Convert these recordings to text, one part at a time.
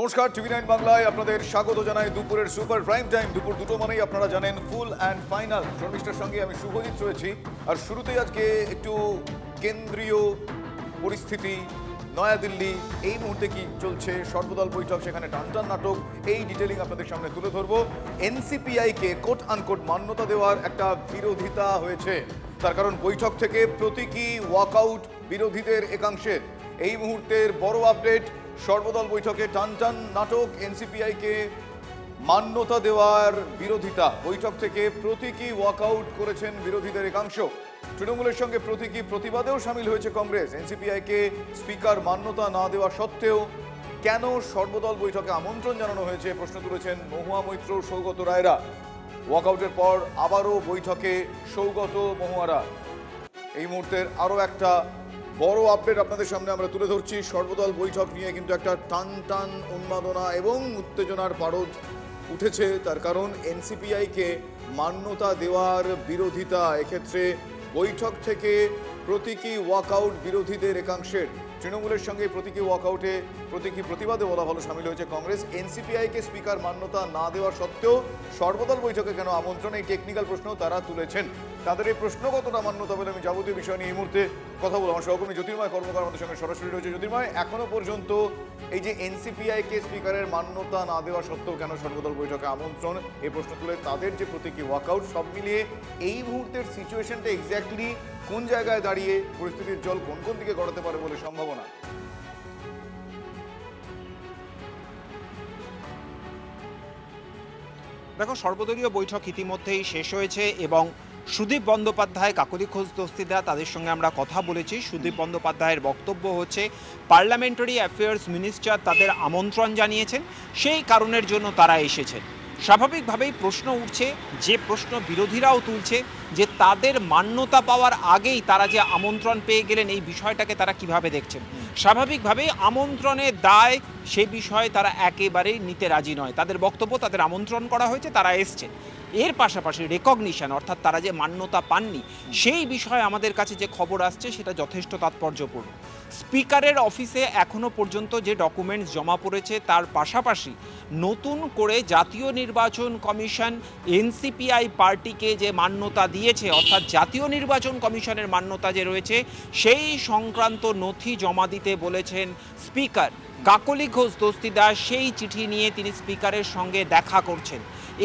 নমস্কার, টিভি9 বাংলায় আপনাদের স্বাগত জানাই দুপুরের সুপার প্রাইম টাইম। দুপুর দুটো মানেই আপনারা জানেন ফুল অ্যান্ড ফাইনাল। শর্মিষ্ঠার সঙ্গে আমি শুভজিৎ রয়েছি। আর শুরুতেই আজকে একটু কেন্দ্রীয় পরিস্থিতি, নয়াদিল্লি এই মুহূর্তে কি চলছে, সর্বদল বৈঠক, সেখানে টানটান নাটক, এই ডিটেলিং আপনাদের সামনে তুলে ধরবো। এনসিপিআইকে কোট আনকোট মান্যতা দেওয়ার একটা বিরোধিতা হয়েছে। তার কারণ বৈঠক থেকে প্রতীকী ওয়াকআউট বিরোধীদের একাংশের। এই মুহূর্তের বড় আপডেট, সর্বদল বৈঠকে টানটান নাটক, এনসিপিআইকে মান্যতা দেওয়ার বিরোধিতা। বৈঠক থেকে প্রতীকী ওয়াকআউট করেছেন বিরোধীদের একাংশ। তৃণমূলের সঙ্গে প্রতীকী প্রতিবাদেও সামিল হয়েছে কংগ্রেস। এনসিপিআইকে স্পিকার মান্যতা না দেওয়া সত্ত্বেও কেন সর্বদল বৈঠকে আমন্ত্রণ জানানো হয়েছে প্রশ্ন তুলেছেন মহুয়া মৈত্র, সৌগত রায়রা। ওয়াকআউটের পর আবারও বৈঠকে সৌগত, মহুয়ারা। এই মুহূর্তের আরও একটা বড় আপডেট আপনাদের সামনে আমরা তুলে ধরছি। সর্বদল বৈঠক নিয়ে কিন্তু একটা টান টান উন্মাদনা এবং উত্তেজনার পারদ উঠেছে। তার কারণ এনসিপিআইকে মান্যতা দেওয়ার বিরোধিতা। এক্ষেত্রে বৈঠক থেকে প্রতীকী ওয়াকআউট বিরোধীদের একাংশের। তৃণমূলের সঙ্গে প্রতীকী ওয়াকআউটে, প্রতীকী প্রতিবাদে বলা ভালো, সামিল হয়েছে কংগ্রেস। এনসিপিআইকে স্পিকার মান্যতা না দেওয়া সত্ত্বেও সর্বদল বৈঠকে কেন আমন্ত্রণ, এই টেকনিক্যাল প্রশ্ন তারা তুলেছেন। তাদের এই প্রশ্ন কতটা মান্যতা বলে আমি যাবতীয় বিষয় নিয়ে এই মুহূর্তে কথা বলবো। আমার সহকর্মী জ্যোতির্ময় কর্মকার আমাদের সঙ্গে সরাসরি রয়েছে। জ্যোতির্ময়, এখনো পর্যন্ত এই যে এনসিপিআইকে স্পিকারের মান্যতা না দেওয়া সত্ত্বেও কেন সর্বদল বৈঠকে আমন্ত্রণ, এই প্রশ্ন তুলে তাদের যে প্রতীকী ওয়াকআউট, সব মিলিয়ে এই মুহূর্তের সিচুয়েশনটা এক্স্যাক্টলি কোন জায়গায় দাঁড়িয়ে, পরিস্থিতির জল কোন কোন দিকে গড়াতে পারে বলে সম্ভাবনা? দেখো, সর্বদলীয় বৈঠক ইতিমধ্যেই শেষ হয়েছে এবং সুদীপ বন্দ্যোপাধ্যায়, কাকলি ঘোষ দস্তিদার, তাদের সঙ্গে আমরা কথা বলেছি। সুদীপ বন্দ্যোপাধ্যায়ের বক্তব্য হচ্ছে পার্লামেন্টারি অ্যাফেয়ার্স মিনিস্টার তাদের আমন্ত্রণ জানিয়েছেন, সেই কারণের জন্য তারা এসেছেন। স্বাভাবিকভাবেই প্রশ্ন উঠছে, যে প্রশ্ন বিরোধীরাও তুলছে, যে তাদের মান্যতা পাওয়ার আগেই তারা যে আমন্ত্রণ পেয়ে গেলেন, এই বিষয়টাকে তারা কিভাবে দেখছেন। স্বাভাবিকভাবেই আমন্ত্রণের দায় সেই বিষয়ে তারা একেবারেই নিতে রাজি নয়। তাদের বক্তব্য, তাদের আমন্ত্রণ করা হয়েছে, তারা এসছে। এর পাশাপাশি রেকগনিশন, অর্থাৎ তারা যে মান্যতা পাননি, সেই বিষয়ে আমাদের কাছে যে খবর আসছে সেটা যথেষ্ট তাৎপর্যপূর্ণ। স্পিকারের অফিসে এখনো পর্যন্ত যে ডকুমেন্টস জমা পড়েছে, তার পাশাপাশি নতুন করে জাতীয় নির্বাচন কমিশন এনসিপিআই পার্টিকে যে মান্যতা দিয়েছে, অর্থাৎ জাতীয় নির্বাচন কমিশনের মান্যতা যে রয়েছে, সেই সংক্রান্ত নথি জমা দিতে বলেছেন স্পিকার। কাকলি ঘোষ দস্তিদার সেই চিঠি নিয়ে তিনি স্পিকারের সঙ্গে দেখা করছেন।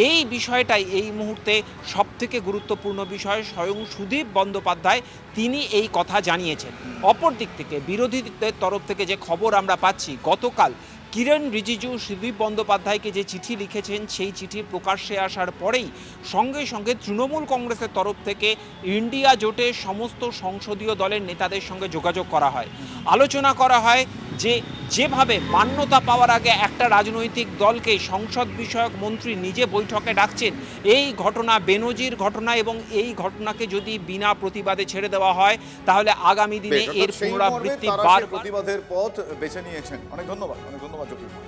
এই বিষয়টাই এই মুহূর্তে সবথেকে গুরুত্বপূর্ণ বিষয়। স্বয়ং সুদীপ বন্দ্যোপাধ্যায় তিনি এই কথা জানিয়েছেন। অপর দিক থেকে বিরোধীদের তরফ থেকে যে খবর আমরা পাচ্ছি, গতকাল কিরণ রিজিজু সুদীপ বন্দ্যোপাধ্যায়কে যে চিঠি লিখেছেন, সেই চিঠি প্রকাশ্যে আসার পরেই সঙ্গে সঙ্গে তৃণমূল কংগ্রেসের তরফ থেকে ইন্ডিয়া জোটের সমস্ত সংসদীয় দলের নেতাদের সঙ্গে যোগাযোগ করা হয়। আলোচনা করা হয় যে যেভাবে মান্যতা পাওয়ার আগে একটা রাজনৈতিক দলকে সংসদ বিষয়ক মন্ত্রী নিজে বৈঠকে ডাকছেন, এই ঘটনা বেনজির ঘটনা, এবং এই ঘটনাকে যদি বিনা প্রতিবাদে ছেড়ে দেওয়া হয় তাহলে আগামী দিনে এর পুনরাবৃত্তি প্রতিবাদের পথ বেছে নিয়েছেন। অনেক ধন্যবাদ, অনেক ধন্যবাদ জ্যোতির্ময়।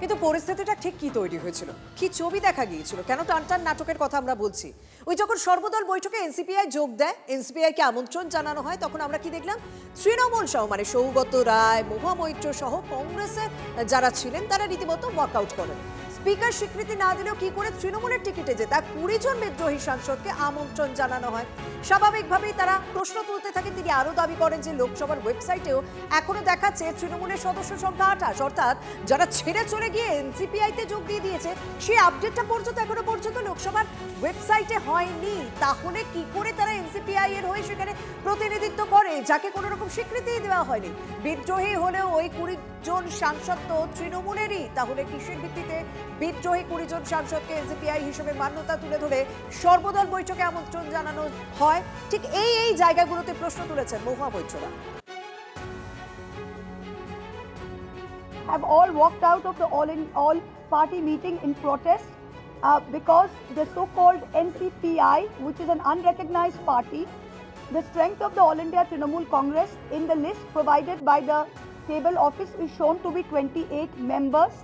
কিন্তু পরিস্থিতিটা ঠিক কি তৈরি হয়েছিল, কি ছবি দেখা গিয়েছিল, কেন টানটান নাটকের কথা আমরা বলছি? ওই যখন সর্বদল বৈঠকে এনসিপিআই যোগ দেয়, এনসিপিআইকে আমন্ত্রণ জানানো হয়, তখন আমরা কি দেখলাম? তৃণমূল সহ, মানে সৌগত রায়, মহুয়া মৈত্র সহ কংগ্রেসের যারা ছিলেন তারা রীতিমতো ওয়াকআউট করেন। স্পিকার স্বীকৃতি না দিলেও কি করে তৃণমূলের টিকিটে জেতা 20 জন বিদ্রোহী সাংসদকে আমন্ত্রণ জানানো হয়? স্বাভাবিকভাবেই তারা প্রশ্ন তুলতে থাকে। তিনি আরও দাবি করেন যে লোকসভার ওয়েবসাইটেও এখনো দেখাচ্ছে তৃণমূলের সদস্য সংখ্যা 28, অর্থাৎ যারা ছেড়ে চলে গিয়ে এনসিপিআইতে যোগ দিয়ে দিয়েছে, সেই আপডেটটা পর্যন্ত এখনো পর্যন্ত লোকসভার ওয়েবসাইটে হয়নি। তাহলে কি করে তারা এনসিপিআই এর হয়ে সেখানে প্রতিনিধিত্ব করে, যাকে কোনো রকম স্বীকৃতি দেওয়া হয়নি? বিদ্রোহী হলেও ওই 20 জন সাংসদ তো তৃণমূলেরই। তাহলে কিসের ভিত্তিতে বিদ্রোহী 20 জন সাংসদকে এনসিপিআই হিসেবে মান্যতা তুলে ধরে সর্বদল বৈঠকে আমন্ত্রণ জানানো হয়? ঠিক এই জায়গাগুলোতে প্রশ্ন তুলেছেন মহুয়া মৈত্ররা। Have all walked out of the all party meeting in protest because the so-called NCPI, which is an unrecognized party, the strength of the All India Trinamool Congress in the list provided by the table office is shown to be 28 members.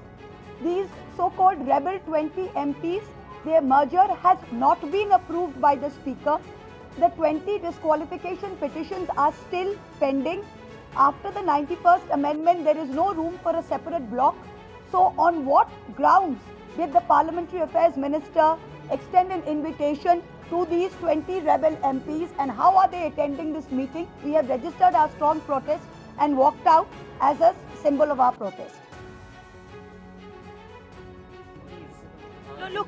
These so-called rebel 20 MPs, their merger has not been approved by the speaker. The 20 disqualification petitions are still pending. After the 91st amendment, there is no room for a separate block. So on what grounds did the Parliamentary Affairs Minister extend an invitation to these 20 rebel MPs, and how are they attending this meeting? We have registered our strong protest and walked out as a symbol of our protest. No,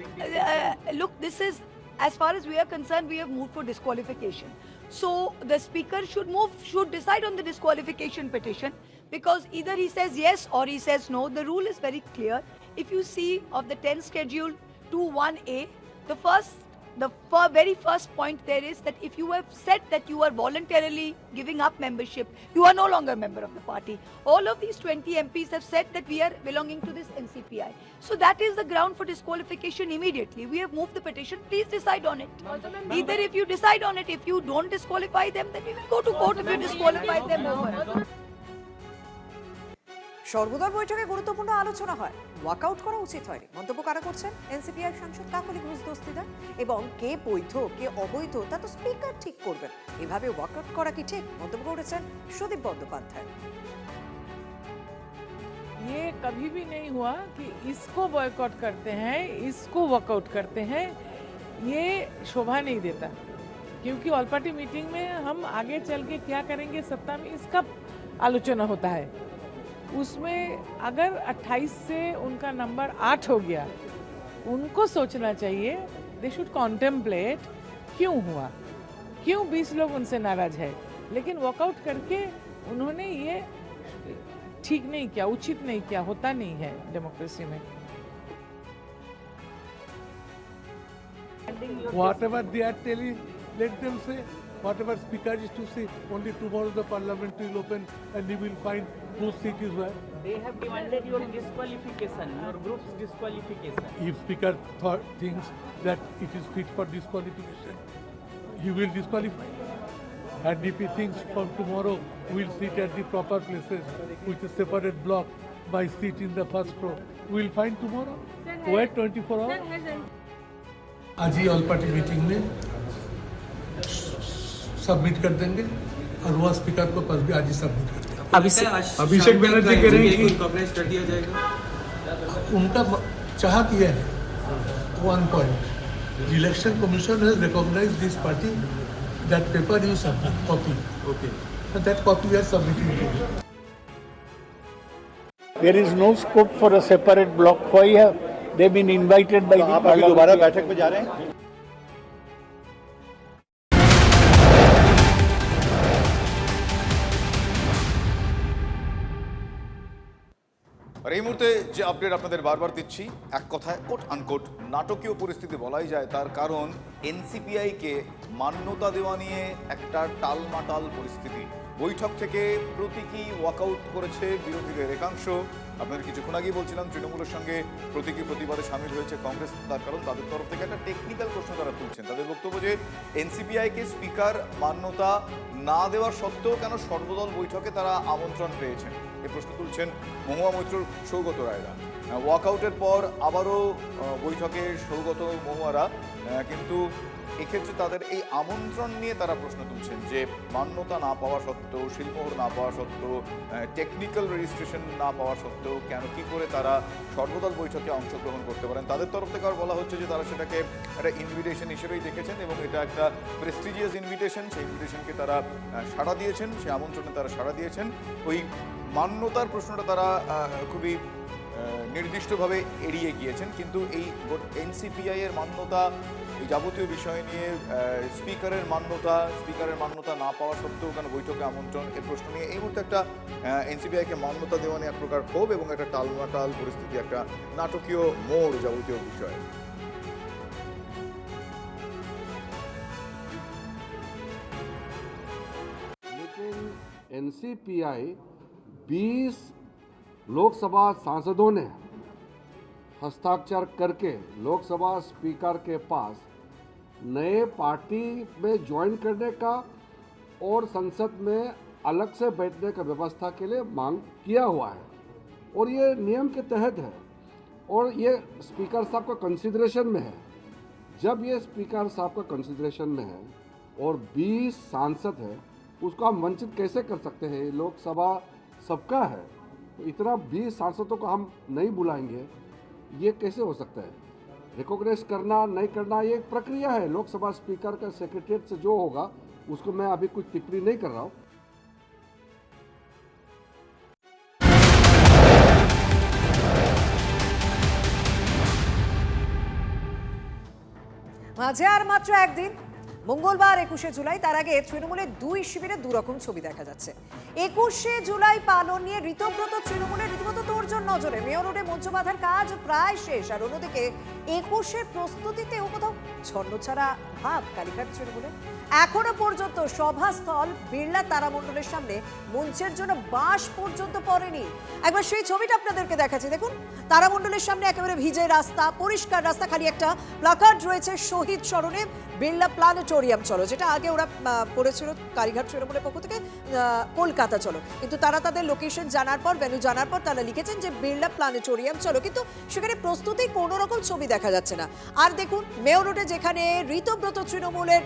look, this is, as far as we are concerned, we have moved for disqualification. So the speaker should decide on the disqualification petition, because either he says yes or he says no. The rule is very clear. If you see of the 10 schedule 2(1)(a), the very first point there is that if you have said that you are voluntarily giving up membership, you are no longer a member of the party. All of these 20 MPs have said that we are belonging to this NCPI. So that is the ground for disqualification immediately. We have moved the petition. Please decide on it. Either if you decide on it, if you don't disqualify them, then we will go to court if you disqualify them over. সর্বদল বৈঠকে গুরুত্বপূর্ণ আলোচনা হয়, walkout করা উচিত হয়নি মন্তব্য কারা করছেন? এনসিপিআই সাংসদ কাকলি ঘোষ দস্তিদার। এবং কে বৈধ কে অবৈধ তা তো স্পিকার ঠিক করবেন। এভাবে ওয়াকআউট করা কি ঠিক? মন্তব্য করেছেন সুদীপ বন্দ্যোপাধ্যায়। ये कभी भी नहीं हुआ कि इसको बॉयकॉट करते हैं, इसको वॉकआउट करते हैं, ये शोभा नहीं देता। क्योंकि ऑल पार्टी मीटिंग में हम आगे चल के क्या करेंगे सत्ता में, इसका आलोचना होता है। उसमें अगर 28 से उनका नंबर 8 हो गया, उनको सोचना चाहिए, दे शुड कॉन्टेम्पलेट क्यों हुआ, क्यों 20 लोग उनसे नाराज है। लेकिन वॉकआउट करके उन्होंने ये ठीक नहीं किया, उचित नहीं किया, होता नहीं है डेमोक्रेसी में। Whatever they are telling, let them say. Whatever speaker is to say, only tomorrow the parliament will open and he will find whose seat is where. They have demanded your disqualification, your group's disqualification. If speaker thinks that it is fit for disqualification, he will disqualify. And if he thinks from tomorrow we'll sit at the proper places with a separate block, my seat in the first row, we'll find tomorrow. Wait 24 hours. आज ही all party meeting में submit कर देंगे और वह speaker को पास भी आज ही submit कर देंगे। अभिषेक बनर्जी करेंगे, रिकॉग्नाइज कर दिया जाएगा। उनका चाहत यह है, 1 point, election commission has recognised this party, that paper you submit copy, okay, and that copy we are submitting to you. There is no scope for a separate block. Why have they been invited by the आप अभी दोबारा बैठक पे जा रहे हैं? আর এই মুহূর্তে যে আপডেট আপনাদের বারবার দিচ্ছি, এক কথায় কোট আনকোট নাটকীয় পরিস্থিতি বলাই যায়। তার কারণ এনসিপিআইকে মান্যতা দেওয়া নিয়ে একটা টালমাটাল পরিস্থিতি। বৈঠক থেকে প্রতীকী ওয়াকআউট করেছে বিরোধীদের একাংশ। আপনাদের কিছুক্ষণ আগেই বলছিলাম তৃণমূলের সঙ্গে প্রতীকী প্রতিবাদে সামিল হয়েছে কংগ্রেস। তার কারণ তাদের তরফ থেকে একটা টেকনিক্যাল প্রশ্ন তারা তুলছেন। তাদের বক্তব্য যে এনসিপিআইকে স্পিকার মান্যতা না দেওয়ার সত্ত্বেও কেন সর্বদল বৈঠকে তারা আমন্ত্রণ পেয়েছেন, এই প্রশ্ন তুলছেন মহুয়া মৈত্র, সৌগত রায়রা। ওয়াকআউটের পর আবারও বৈঠকে সৌগত মহুয়ারা, কিন্তু এক্ষেত্রে তাদের এই আমন্ত্রণ নিয়ে তারা প্রশ্ন তুলছেন যে মান্যতা না পাওয়া সত্ত্বেও, শিলমোহর না পাওয়া সত্ত্বেও, টেকনিক্যাল রেজিস্ট্রেশন না পাওয়া সত্ত্বেও কেন কি করে তারা সর্বদল বৈঠকে অংশগ্রহণ করতে পারেন। তাদের তরফ থেকে আর বলা হচ্ছে যে তারা সেটাকে একটা ইনভিটেশন হিসেবেই দেখেছেন এবং এটা একটা প্রেস্টিজিয়াস ইনভিটেশন। সেই ইনভিটেশনকে তারা সাড়া দিয়েছেন, সেই আমন্ত্রণে তারা সাড়া দিয়েছেন। ওই মান্যতার প্রশ্নটা তারা খুবই নির্দিষ্টভাবে এড়িয়ে গিয়েছেন। কিন্তু এই এনসিপিআই এর মান্যতা, এই যাবতীয় বিষয় নিয়ে স্পিকারের মান্যতা না পাওয়া সত্ত্বেও কেন বৈঠকে আমন্ত্রণ, এই প্রশ্ন নিয়ে এই মুহূর্তে একটা এনসিপিআইকে মান্যতা দেওয়া নিয়ে এক প্রকার ক্ষোভ এবং একটা টালমাটাল পরিস্থিতি, একটা নাটকীয় মোড় যাবতীয় বিষয়। लेकिन एनसीपीआई 20 लोकसभा सांसदों ने हस्ताक्षर करके लोकसभा स्पीकर के पास नए पार्टी में ज्वाइन करने का और संसद में अलग से बैठने का व्यवस्था के लिए मांग किया हुआ है और ये नियम के तहत है और ये स्पीकर साहब का कंसिडरेशन में है। जब ये स्पीकर साहब का कंसिडरेशन में है और 20 सांसद है, उसको हम वंचित कैसे कर सकते हैं? लोकसभा सबका है तो इतना 20 सांसदों को हम नहीं बुलाएंगे, ये कैसे हो सकता है? रिकॉग्नाइज करना नहीं करना ये एक प्रक्रिया है। लोकसभा स्पीकर का सेक्रेटरीट से जो होगा उसको मैं अभी कुछ टिप्पणी नहीं कर रहा हूँ। মাঝে আর মাত্র একদিন, মঙ্গলবার 21শে জুলাই। তার আগে তৃণমূলের দুই শিবিরে দুরকম ছবি দেখা যাচ্ছে। 21শে জুলাই পালন নিয়ে ঋতব্রত তৃণমূলের রীতিমতো তোড়জোড় নজরে। মেয়র রোডে মঞ্চ বাঁধার কাজ প্রায় শেষ, আর অন্যদিকে 21শে প্রস্তুতিতেও কোথাও ছন্নছাড়া ভাব কালীঘাট তৃণমূলের। এখনো পর্যন্ত সভাস্থল বিড়লা তারামণ্ডলের সামনে মঞ্চের জন্য বাঁশ পর্যন্ত পড়েনি। একবার সেই ছবিটা আপনাদেরকে দেখাচ্ছি, দেখুন। তারামণ্ডলের সামনে একেবারে ভিজে রাস্তা, পরিষ্কার রাস্তা, খালি একটা প্লাকার্ড রয়েছে শহীদ স্মরণে বিড়লা প্ল্যানেটোরিয়াম চলো, যেটা আগে ওরা করেছিল কালীঘাট তৃণমূলের পক্ষ থেকে কলকাতা চলো। কিন্তু তারা তাদের লোকেশন জানার পর, ভেন্যু জানার পর তারা লিখেছেন যে বিড়লা প্ল্যানেটোরিয়াম চলো, কিন্তু সেখানে প্রস্তুতি কোনো রকম ছবি দেখা যাচ্ছে না। আর দেখুন মেয়র রোডে যেখানে ঋতব্রত তৃণমূলের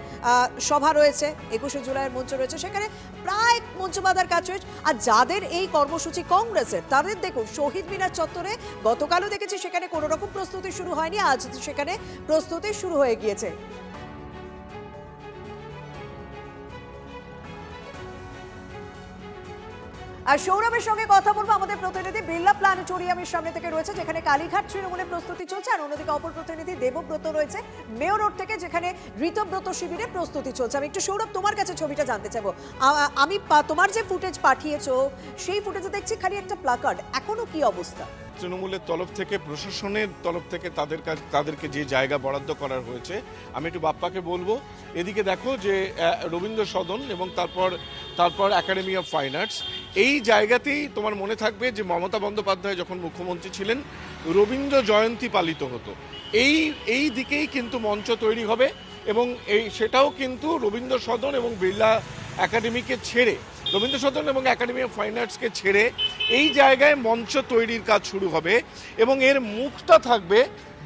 সভা রয়েছে, 21শে জুলাইয়ের মঞ্চ রয়েছে, সেখানে প্রায় মঞ্চ বাঁধার কাজ রয়েছে। আর যাদের এই কর্মসূচি কংগ্রেসের, তাদের দেখুন শহীদ মিনার চত্বরে গতকালও দেখেছি সেখানে কোনো রকম প্রস্তুতি শুরু হয়নি, আজ সেখানে প্রস্তুতি শুরু হয়ে গিয়েছে। আর সৌরভের সঙ্গে কথা বলবো, আমাদের প্রতিনিধি বিড়লা প্ল্যানেটোরিয়ামের সামনে থেকে রয়েছে, যেখানে কালীঘাট তৃণমূলের প্রস্তুতি চলছে। আর অন্যদিকে অপর প্রতিনিধি দেবব্রত রয়েছে মেয়র রোড থেকে, যেখানে ঋতব্রত শিবিরে প্রস্তুতি চলছে। আমি একটু সৌরভ তোমার কাছে ছবিটা জানতে চাইবো। আমি তোমার যে ফুটেজ পাঠিয়েছো সেই ফুটেজে দেখছি খালি একটা প্লাকার্ড, এখনো কি অবস্থা? তৃণমূলের তরফ থেকে, প্রশাসনের তরফ থেকে তাদেরকে যে জায়গা বরাদ্দ করার হয়েছে, আমি একটু বাপ্পাকে বলবো এদিকে দেখো যে রবীন্দ্র সদন এবং তারপর একাডেমি অফ ফাইন আর্টস, এই জায়গাতেই তোমার মনে থাকবে যে মমতা বন্দ্যোপাধ্যায় যখন মুখ্যমন্ত্রী ছিলেন রবীন্দ্র জয়ন্তী পালিত হতো। এই দিকেই কিন্তু মঞ্চ তৈরি হবে, এবং সেটাও কিন্তু রবীন্দ্র সদন এবং বিড়লা একাডেমিকে ছেড়ে, রবীন্দ্র সদন এবং একাডেমি অফ ফাইন আর্টসকে ছেড়ে এই জায়গায় মঞ্চ তৈরির কাজ শুরু হবে, এবং এর মুখটা থাকবে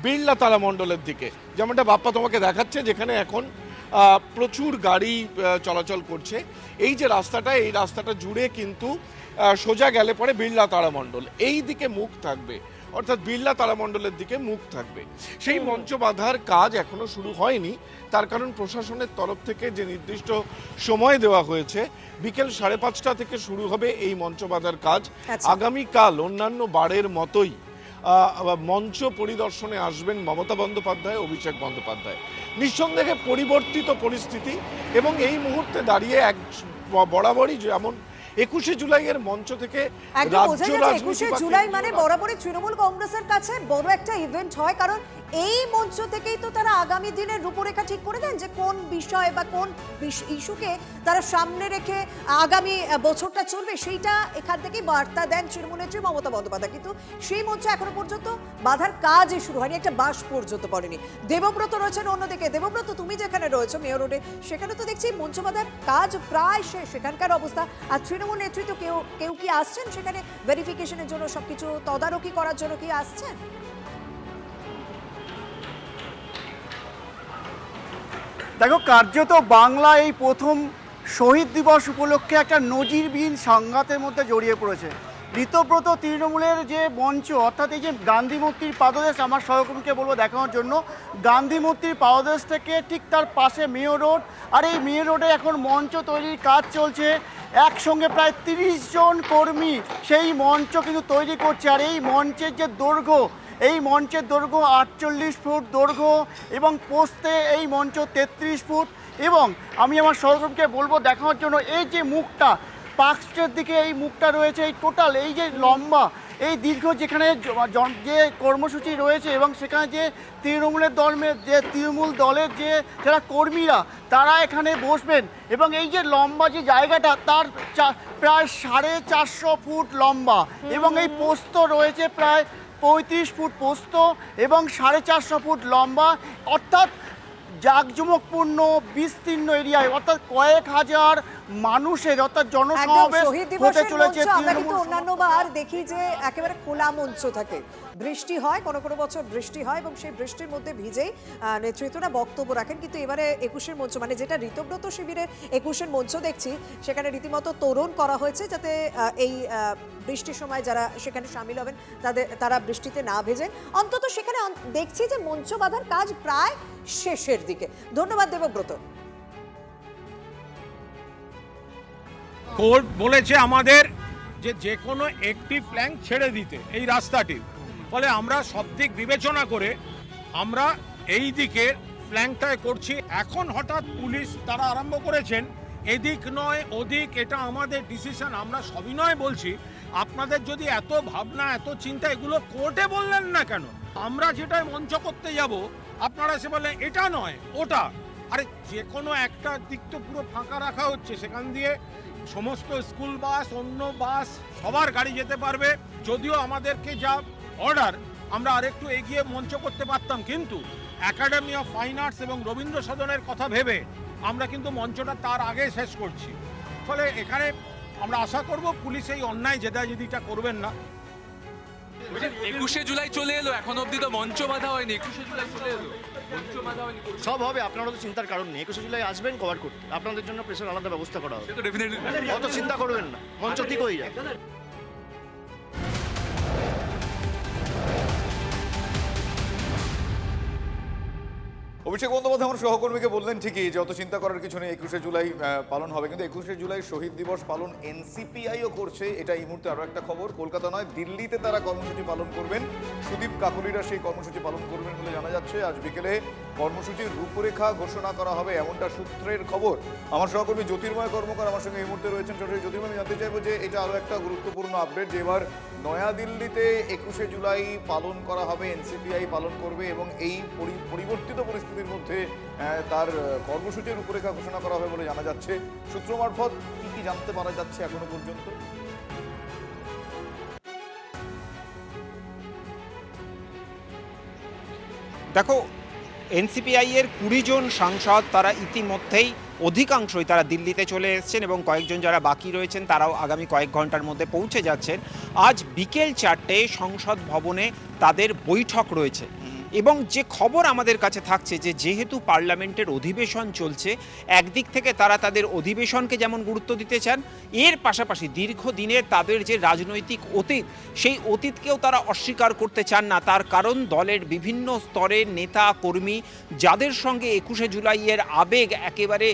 বিড়লা তারামণ্ডলের দিকে, যেমনটা বাপ্পা তোমাকে দেখাচ্ছে, যেখানে এখন প্রচুর গাড়ি চলাচল করছে। এই যে রাস্তাটা, এই রাস্তাটা জুড়ে কিন্তু সোজা গেলে পরে বিড়লা তারামণ্ডল, এই দিকে মুখ থাকবে, অর্থাৎ বিড়লা তারামণ্ডলের দিকে মুখ থাকবে। সেই মঞ্চ বাঁধার কাজ এখনো শুরু হয়নি, তার কারণ প্রশাসনের তরফ থেকে যে নির্দিষ্ট সময় দেওয়া হয়েছে, বিকেল 5:30 থেকে শুরু হবে এই মঞ্চ বাঁধার কাজ। আগামীকাল অন্যান্য বারের মতোই মঞ্চ পরিদর্শনে আসবেন মমতা বন্দ্যোপাধ্যায়, অভিষেক বন্দ্যোপাধ্যায়। নিঃসন্দেহে পরিবর্তিত পরিস্থিতি, এবং এই মুহূর্তে দাঁড়িয়ে বরাবরই যেমন 21শে জুলাইয়ের মঞ্চ থেকে রাজ্য রাজনীতি, 21শে জুলাই মানে বরাবরই তৃণমূল কংগ্রেসের কাছে বড় একটা ইভেন্ট হয়, কারণ এই মঞ্চ থেকেই তো তারা আগামী দিনের রূপরেখা ঠিক করে দেন যে কোন বিষয় বা কোন ইস্যুকে তারা সামনে রেখে আগামী বছরটা চলবে, সেইটা এখান থেকেই বার্তা দেন তৃণমূল নেত্রী মমতা বন্দ্যোপাধ্যায়। কিন্তু সেই মঞ্চ এখনো পর্যন্ত বাঁধার কাজই শুরু হয়নি, একটা বাঁশ পর্যন্ত পড়েনি। দেবব্রত রয়েছেন অন্যদিকে। দেবব্রত, তুমি যেখানে রয়েছো মেয়র রোডে, সেখানে তো দেখছি মঞ্চ বাঁধার কাজ প্রায় শেষ, সেখানকার অবস্থা। আর তৃণমূল নেতৃত্ব কেউ কি আসছেন সেখানে ভেরিফিকেশনের জন্য, সবকিছু তদারকি করার জন্য কি আসছেন? দেখো, কার্যত বাংলা এই প্রথম শহীদ দিবস উপলক্ষে একটা নজিরবিহীন সংঘাতের মধ্যে জড়িয়ে পড়েছে। ঋতব্রত তৃণমূলের যে মঞ্চ, অর্থাৎ এই যে গান্ধী মূর্তির পাদদেশ, আমার সহকর্মীকে বলবো দেখানোর জন্য, গান্ধী মূর্তির পাদদেশ থেকে ঠিক তার পাশে মেয়র রোড। আর এই মেয়র রোডে এখন মঞ্চ তৈরির কাজ চলছে। একসঙ্গে প্রায় 30 জন কর্মী সেই মঞ্চ কিন্তু তৈরি করছে। আর এই মঞ্চের যে দৈর্ঘ্য, এই মঞ্চের দৈর্ঘ্য 48 ফুট দৈর্ঘ্য, এবং পোস্তে এই মঞ্চ 33 ফুট। এবং আমি আমার সহকর্মীকে বলবো দেখানোর জন্য, এই যে মুখটা পার্কস্ট্রিটের দিকে এই মুখটা রয়েছে, এই টোটাল এই যে লম্বা এই দীর্ঘ যেখানে যে কর্মসূচি রয়েছে, এবং সেখানে যে তৃণমূল দলের যে যারা কর্মীরা তারা এখানে বসবেন, এবং এই যে লম্বা যে জায়গাটা তার প্রায় 450 ফুট লম্বা, এবং এই পোস্ত রয়েছে প্রায় 35 ফুট পোস্ত এবং 450 ফুট লম্বা, অর্থাৎ জাঁকজমকপূর্ণ বিস্তীর্ণ এরিয়ায়, অর্থাৎ কয়েক হাজার মানুষের অর্থাৎ একদম জনসমাবেশ শহীদ হতে দিবসের চলেছে মঞ্চ আমরা কিন্তু তৃণমূল অন্যান্য বার দেখি যে একেবারে খোলা মঞ্চ থাকে, বৃষ্টি হয়, কোনো কোনো বছর বৃষ্টি হয় এবং সেই বৃষ্টির মধ্যে ভিজেই নেতৃত্বরা বক্তব্য রাখেন। কিন্তু এবারে 21-এর মঞ্চ মানে যেটা ঋতব্রত শিবিরের 21-এর মঞ্চ দেখছি, সেখানে রীতিমতো তোরণ করা হয়েছে যাতে এই বৃষ্টির সময় যারা সেখানে সামিল হবেন তারা বৃষ্টিতে না ভেজেন। অন্তত সেখানে দেখছি যে মঞ্চ বাঁধার কাজ প্রায় শেষের দিকে। ধন্যবাদ দেবব্রত। কোর্ট বলেছে আমাদের যে কোনো একটি ফ্ল্যাঙ্ক ছেড়ে দিতে এই রাস্তাটির, ফলে আমরা সব দিক বিবেচনা করে আমরা এই দিকের ফ্ল্যাঙ্কটায় করছি। এখন হঠাৎ পুলিশ তারা আরম্ভ করেছেন এদিক নয় ওদিক, এটা আমাদের ডিসিশন, আমরা সবিনয় বলছি আপনাদের যদি এত ভাবনা এত চিন্তা, এগুলো কোর্টে বললেন না কেন? আমরা যেটাই মঞ্চ করতে যাব আপনারা এসে বললেন এটা নয় ওটা। আরে যে কোনো একটা দিক তো পুরো ফাঁকা রাখা হচ্ছে, সেখান দিয়ে সমস্ত স্কুল বাস অন্য বাস সবার গাড়ি যেতে পারবে। যদিও আমাদেরকে যা অর্ডার আমরা আরেকটু এগিয়ে মঞ্চ করতে পারতাম, কিন্তু একাডেমি অফ ফাইন আর্টস এবং রবীন্দ্র সদনের কথা ভেবে আমরা কিন্তু মঞ্চটা তার আগে শেষ করছি। ফলে এখানে আমরা আশা করব পুলিশ এই অন্যায় জেদাজেদিটা করবেন না। 21শে জুলাই চলে এলো, এখন অবধি তো মঞ্চ বাঁধা হয়নি। 21শে জুলাই চলে এলো, মঞ্চ বাঁধা হয়নি। সব হবে, আপনারা তো চিন্তার কারণ নেই। 21শে জুলাই আসবেন কভার করতে, আপনাদের জন্য প্রেসের আলাদা ব্যবস্থা করা হবে। সে তো ডেফিনেটলি, অত চিন্তা করবেন না, মঞ্চ ঠিক হয়ে যায়। অভিষেক বন্দ্যোপাধ্যায় আমার সহকর্মীকে বললেন ঠিকই যে অত চিন্তা করার কিছু নেই, 21শে জুলাই পালন হবে। কিন্তু 21শে জুলাই শহীদ দিবস পালন এনসিপিআইও করছে, এটা এই মুহূর্তে আরও একটা খবর। কলকাতা নয়, দিল্লিতে তারা কর্মসূচি পালন করবেন। সুদীপ কাকলিরা সেই কর্মসূচি পালন করবেন বলে জানা যাচ্ছে। আজ বিকেলে কর্মসূচির রূপরেখা ঘোষণা করা হবে, এমনটা সূত্রের খবর। আমার সহকর্মী জ্যোতির্ময় কর্মকার আমার সঙ্গে এই মুহূর্তে রয়েছেন সরাসরি। জ্যোতির্ময়, আমি জানতে চাইবো যে এটা আরও একটা গুরুত্বপূর্ণ আপডেট যে এবার নয়াদিল্লিতে 21শে জুলাই পালন করা হবে, এনসিপিআই পালন করবে এবং এই পরিবর্তিত পরিস্থিতির মধ্যে তার কর্মসূচির রূপরেখা ঘোষণা করা হবে বলে জানা যাচ্ছে। সূত্র মারফত কি কি জানতে পারা যাচ্ছে এখনো পর্যন্ত? দেখো, এনসিপিআই এর 20 জন সাংসদ তারা ইতিমধ্যেই অধিকাংশই তারা দিল্লিতে চলে এসেছেন এবং কয়েকজন যারা বাকি রয়েছেন তারাও আগামী কয়েক ঘন্টার মধ্যে পৌঁছে যাচ্ছেন। আজ বিকেল 4টায় সংসদ ভবনে তাদের বৈঠক রয়েছে এবং যে খবর আমাদের কাছে থাকছে যে যেহেতু পার্লামেন্টের অধিবেশন চলছে, একদিক থেকে তারা তাদের অধিবেশনকে যেমন গুরুত্ব দিতে চান, এর পাশাপাশি দীর্ঘদিনের তাদের যে রাজনৈতিক অতীত, সেই অতীতকেও তারা অস্বীকার করতে চান না। তার কারণ দলের বিভিন্ন স্তরের নেতা কর্মী যাদের সঙ্গে 21শে জুলাইয়ের আবেগ একেবারে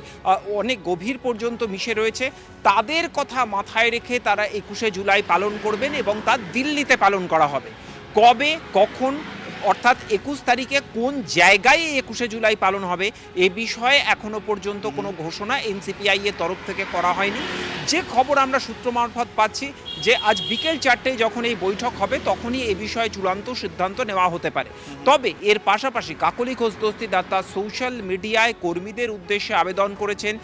অনেক গভীর পর্যন্ত মিশে রয়েছে, তাদের কথা মাথায় রেখে তারা 21শে জুলাই পালন করবেন এবং তা দিল্লিতে পালন করা হবে। কবে, কখন, অর্থাৎ 21 তারিখে কোন জায়গায় 21শে জুলাই পালন হবে এ বিষয়ে এখনো পর্যন্ত কোনো ঘোষণা এনসিপিআই এর তরফ থেকে করা হয়নি। যে খবর আমরা সূত্র মারফত পাচ্ছি যে আজ বিকেল 4টায় যখন এই বৈঠক হবে তখনই এ বিষয়ে চূড়ান্ত সিদ্ধান্ত নেওয়া হতে পারে। তবে এর পাশাপাশি কাকলি ঘোষ দস্তিদার তার সোশ্যাল মিডিয়ায় কর্মীদের উদ্দেশ্যে আবেদন করেছেন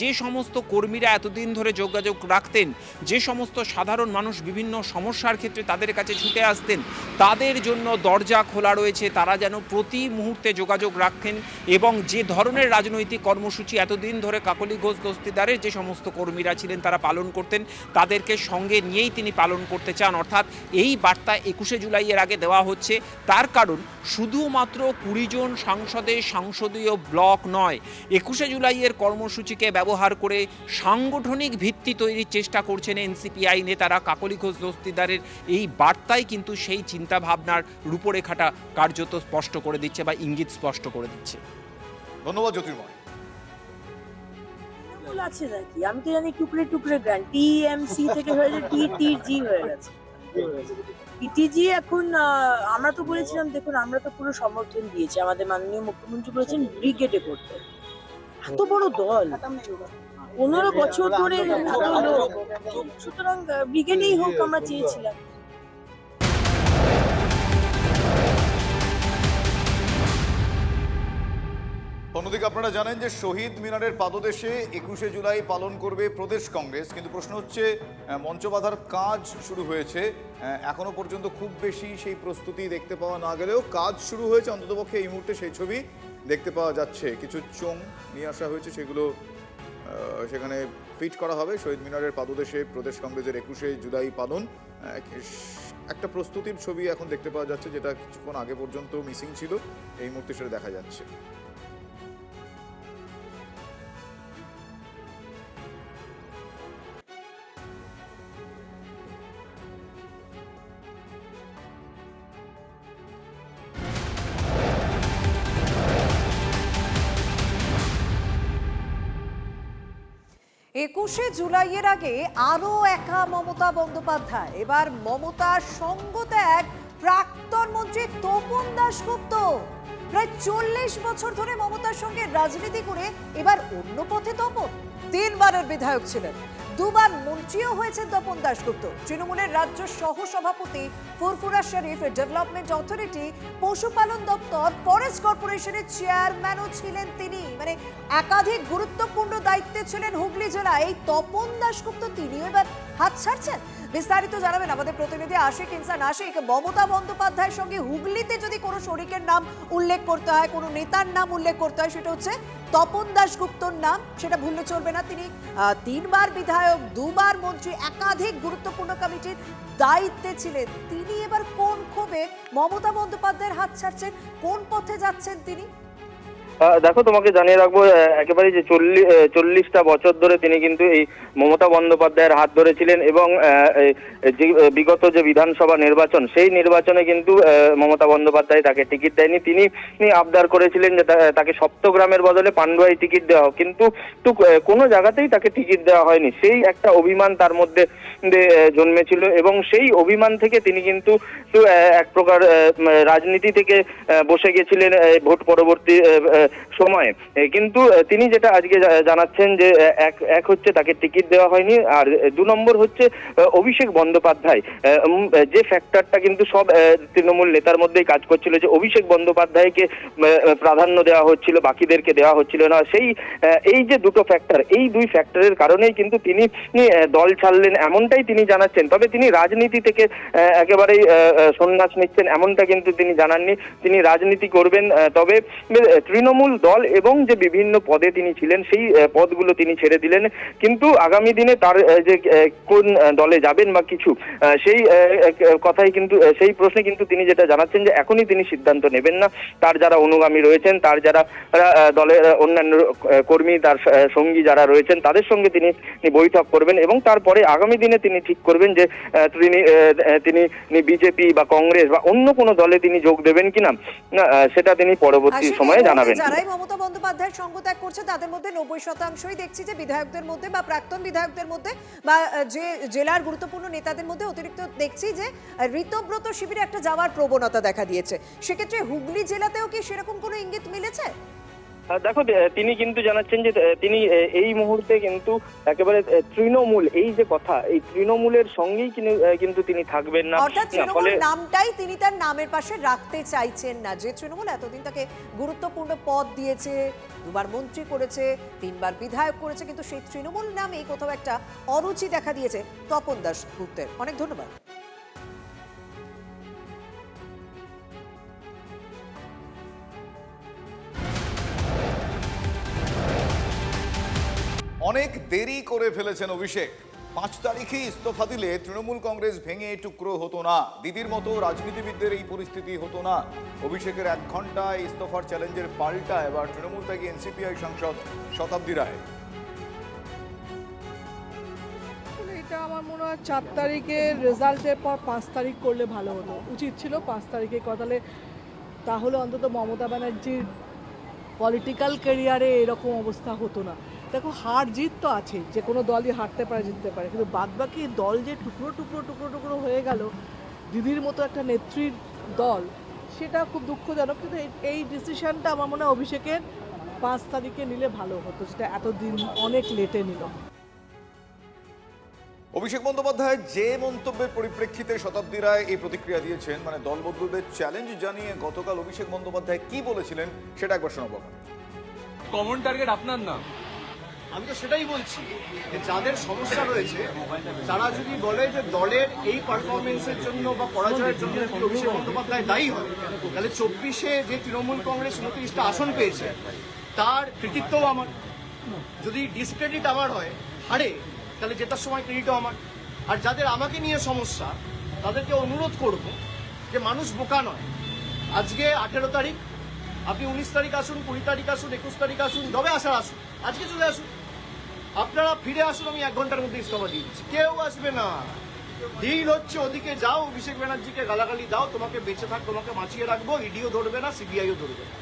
যে সমস্ত কর্মীরা এতদিন ধরে যোগাযোগ রাখতেন, যে সমস্ত সাধারণ মানুষ বিভিন্ন সমস্যার ক্ষেত্রে তাদের কাছে ছুটে আসতেন, তাদের জন্য দরজা খোলা রয়েছে, তারা যেন প্রতি মুহূর্তে যোগাযোগ রাখেন এবং যে ধরনের রাজনৈতিক কর্মসূচি এতদিন ধরে কাকলি ঘোষ দস্তিদারের যে সমস্ত কর্মীরা ছিলেন তারা পালন করতেন, তাদেরকে সঙ্গে নিয়েই তিনি পালন করতে চান। অর্থাৎ এই বার্তা 21শে জুলাইয়ের আগে দেওয়া হচ্ছে। তার কারণ শুধুমাত্র 20 জন সাংসদের সংসদীয় ব্লক নয়, 21শে জুলাইয়ের কর্মসূচিকে ব্যবহার করে সাংগঠনিক ভিত্তি তৈরির চেষ্টা করছেন এনসিপিআই নেতারা। কাকলি ঘোষ দস্তিদারের এই বার্তাই কিন্তু সেই চিন্তাভাবনার রূপরেখাটা কার্যত স্পষ্ট করে দিচ্ছে বা ইঙ্গিত স্পষ্ট করে দিচ্ছে। ধন্যবাদ জ্যোতির্ময়। আছে নাকি আমি তো জানি টুকরে টুকরে গ্র্যান্ড টিএমসি থেকে হয়েছে টিটিজি হয়ে গেছে। টিটিজি এখন আমরা তো বলেছিলাম, দেখুন আমরা তো পুরো সমর্থন দিয়েছি, আমাদের মাননীয় মুখ্যমন্ত্রী বলেছেন ব্রিগেডে করতে। এত বড় দল, 15 বছর ধরে এত লোক, সুতরাং ব্রিগেডেই হোক আমরা চেয়েছিলাম। অন্যদিকে আপনারা জানেন যে শহীদ মিনারের পাদদেশে 21শে জুলাই পালন করবে প্রদেশ কংগ্রেস। কিন্তু প্রশ্ন হচ্ছে মঞ্চ বাঁধার কাজ শুরু হয়েছে, এখনো পর্যন্ত খুব বেশি সেই প্রস্তুতি দেখতে পাওয়া না গেলেও কাজ শুরু হয়েছে। অন্ততপক্ষে এই মুহূর্তে সেই ছবি দেখতে পাওয়া যাচ্ছে। কিছু চোং নিয়ে আসা হয়েছে, সেগুলো সেখানে ফিট করা হবে। শহীদ মিনারের পাদদেশে প্রদেশ কংগ্রেসের 21শে জুলাই পালন, একটা প্রস্তুতির ছবি এখন দেখতে পাওয়া যাচ্ছে, যেটা কিছুক্ষণ আগে পর্যন্ত মিসিং ছিল, এই মুহূর্তে সেটা দেখা যাচ্ছে। একুশে জুলাইয়ের আগে আরো একা মমতা বন্দ্যোপাধ্যায়। এবার মমতার সঙ্গ ত্যাগ প্রাক্তন মন্ত্রী তপন দাশগুপ্ত। প্রায় 40 বছর ধরে মমতার সঙ্গে রাজনীতি করে এবার অন্য পথে তপন। 3 বারের বিধায়ক ছিলেন, 2 বার মন্ত্রীও হয়েছেন তপন দাশগুপ্ত। তৃণমূলের রাজ্য সহ সভাপতি, ফুরফুরা শরীফ ডেভেলপমেন্ট অথরিটি, পশুপালন দপ্তর, ফরেস্ট কর্পোরেশনের চেয়ারম্যানও ছিলেন তিনি। মানে একাধিক গুরুত্বপূর্ণ দায়িত্বে ছিলেন হুগলি জেলায়। এই তপন দাশগুপ্ত তিনিও এবার হাত ছাড়ছেন। বিস্তারিত জানাবেন আমাদের প্রতিনিধি আশিক ইনসান। আশিক, মমতা বন্দ্যোপাধ্যায়ের সঙ্গে হুগলিতে যদি কোনো শরিকের নাম উল্লেখ করতে হয়, কোনো নেতার নাম উল্লেখ করতে হয়, সেটা হচ্ছে তপন দাশগুপ্তর নাম। সেটা ভুললে চলবে না। তিনি 3 বার বিধায়ক, 2 বার মন্ত্রী, একাধিক গুরুত্বপূর্ণ কমিটির দায়িত্বে ছিলেন। তিনি এবার কোন ক্ষোভে মমতা বন্দ্যোপাধ্যায়ের হাত ছাড়ছেন, কোন পথে যাচ্ছেন তিনি? দেখো, তোমাকে জানিয়ে রাখবো, একেবারে যে 40টা বছর ধরে তিনি কিন্তু এই মমতা বন্দ্যোপাধ্যায়ের হাত ধরেছিলেন এবং বিগত যে বিধানসভা নির্বাচন, সেই নির্বাচনে কিন্তু মমতা বন্দ্যোপাধ্যায় তাকে টিকিট দেয়নি। তিনি আবদার করেছিলেন যে তাকে সপ্তগ্রামের বদলে পান্ডুয়ায় টিকিট দেওয়া হোক, কিন্তু কোনো জায়গাতেই তাকে টিকিট দেওয়া হয়নি। সেই একটা অভিমান তার মধ্যে জন্মেছিল এবং সেই অভিমান থেকে তিনি কিন্তু এক প্রকার রাজনীতি থেকে বসে গেছিলেন ভোট পরবর্তী সময়ে। কিন্তু তিনি যেটা আজকে জানাচ্ছেন যে এক হচ্ছে তাকে টিকিট দেওয়া হয়নি, আর 2 নম্বর হচ্ছে অভিষেক বন্দ্যোপাধ্যায়। যে ফ্যাক্টরটা কিন্তু সব তৃণমূল নেতার মধ্যেই কাজ করছিল, যে অভিষেক বন্দ্যোপাধ্যায়কে প্রাধান্য দেওয়া হচ্ছিল, বাকিদেরকে দেওয়া হচ্ছিল না। এই যে দুটো ফ্যাক্টর, এই 2 ফ্যাক্টরের কারণেই কিন্তু তিনি দল ছাড়লেন, এমনটাই তিনি জানাচ্ছেন। তবে তিনি রাজনীতি থেকে একেবারেই সন্ন্যাস নিচ্ছেন এমনটা কিন্তু তিনি জানাননি। তিনি রাজনীতি করবেন, তবে তৃণমূল দল এবং যে বিভিন্ন পদে তিনি ছিলেন সেই পদগুলো তিনি ছেড়ে দিলেন। কিন্তু আগামী দিনে তার যে কোন দলে যাবেন বা কিছু, সেই কথাই কিন্তু, সেই প্রশ্নে কিন্তু তিনি যেটা জানাচ্ছেন যে এখনই তিনি সিদ্ধান্ত নেবেন না। তার যারা অনুগামী রয়েছেন, তার যারা দলের অন্যান্য কর্মী, তার সঙ্গী যারা রয়েছেন, তাদের সঙ্গে তিনি বৈঠক করবেন এবং তারপরে আগামী দিনে তিনি ঠিক করবেন যে তিনি বিজেপি বা কংগ্রেস বা অন্য কোনো দলে তিনি যোগ দেবেন কিনা, সেটা তিনি পরবর্তী সময়ে জানাবেন। যারাই মমতা বন্দ্যোপাধ্যায়ের সঙ্গ ত্যাগ করছে তাদের মধ্যে 90%ই দেখছি যে বিধায়কদের মধ্যে বা প্রাক্তন বিধায়কদের মধ্যে বা যে জেলার গুরুত্বপূর্ণ নেতাদের মধ্যে অতিরিক্ত দেখছি যে ঋতব্রত শিবিরে একটা যাওয়ার প্রবণতা দেখা দিয়েছে। সেক্ষেত্রে হুগলি জেলাতেও কি সেরকম কোনো ইঙ্গিত মিলেছে? দেখো, তিনি কিন্তু জানাচ্ছেন যে তিনি এই মুহূর্তে কিন্তু একেবারে তৃণমূল, এই যে কথা, এই তৃণমূলের সঙ্গেই কিন্তু তিনি থাকবেন না। অর্থাৎ তৃণমূল নামটাই তিনি তার নামের পাশে রাখতে চাইছেন না। যে তৃণমূল এতদিন তাকে গুরুত্বপূর্ণ পদ দিয়েছে, 2 বার মন্ত্রী করেছে, 3 বার বিধায়ক করেছে, কিন্তু সেই তৃণমূল নামেই কোথাও একটা অরুচি দেখা দিয়েছে তপন দাশগুপ্তের। অনেক ধন্যবাদ। অনেক দেরি করে ফেলেছেন অভিষেক। 5 তারিখে ইস্তফা দিলে তৃণমূল কংগ্রেস ভেঙে টুকরো হতো না। দিদির মতো রাজনীতিবিদদের এই পরিস্থিতি হতো না। অভিষেকের 1 ঘন্টায় ইস্তফার চ্যালেঞ্জের পাল্টা এবার তৃণমূল থেকে এনসিপিআই সাংসদ শতাব্দী রায়। এটা আমার মনে হয় 4 তারিখের রেজাল্টের পর 5 তারিখ করলে ভালো হতো, উচিত ছিল 5 তারিখে করালে। তাহলে অন্তত মমতা ব্যানার্জির পলিটিক্যাল ক্যারিয়ারে এরকম অবস্থা হতো না। দেখো, হার জিত তো আছে, যে কোনো দলই হারতে পারে, জিততে পারে, কিন্তু বাদবাকি দল যে টুকরো টুকরো টুকরো টুকরো হয়ে গেল, দিদির মতো একটা নেত্রীর দল, সেটা খুব দুঃখজনক। কিন্তু এই ডিসিশনটা আমার মনে হয় অভিষেকের 5 তারিখে নিলে ভালো হতো, যেটা এতদিন অনেক লেটে নিল। অভিষেক বন্দ্যোপাধ্যায়ের যে মন্তব্যের পরিপ্রেক্ষিতে শতাব্দী রায় এই প্রতিক্রিয়া দিয়েছেন, মানে দলবদ্ধদের চ্যালেঞ্জ জানিয়ে গতকাল অভিষেক বন্দ্যোপাধ্যায় কি বলেছিলেন সেটা একবার শোনাবো। কমন টার্গেট আপনার নাম। আমি তো সেটাই বলছি যে যাদের সমস্যা রয়েছে তারা যদি বলে যে দলের এই পারফরমেন্সের জন্য বা পরাজয়ের জন্য অভিষেক বন্দ্যোপাধ্যায় দায়ী হয়, তাহলে 24-এ যে তৃণমূল কংগ্রেস 29টা আসন পেয়েছে তার কৃতিত্বও আমার। যদি ডিসক্রেডিট আমার হয় আরে তাহলে জেতার সময় ক্রেডিটও আমার। আর যাদের আমাকে নিয়ে সমস্যা তাদেরকে অনুরোধ করব যে মানুষ বোকা নয়। আজকে 18 তারিখ, আপনি 19 তারিখ আসুন, 20 তারিখ আসুন, 21 তারিখ আসুন, যবে আসার আসুন, আজকে চলে আসুন। আপনারা ফিরে আসুন, আমি 1 ঘন্টার মধ্যে ইস্তফা দিয়ে দিচ্ছি। কেউ আসবে না। ডিল হচ্ছে ওদিকে যাও, অভিষেক ব্যানার্জিকে গালাগালি দাও, তোমাকে বেঁচে থাক, তোমাকে বাঁচিয়ে রাখবো, ইডিও ধরবে না, সিবিআইও ধরবে না।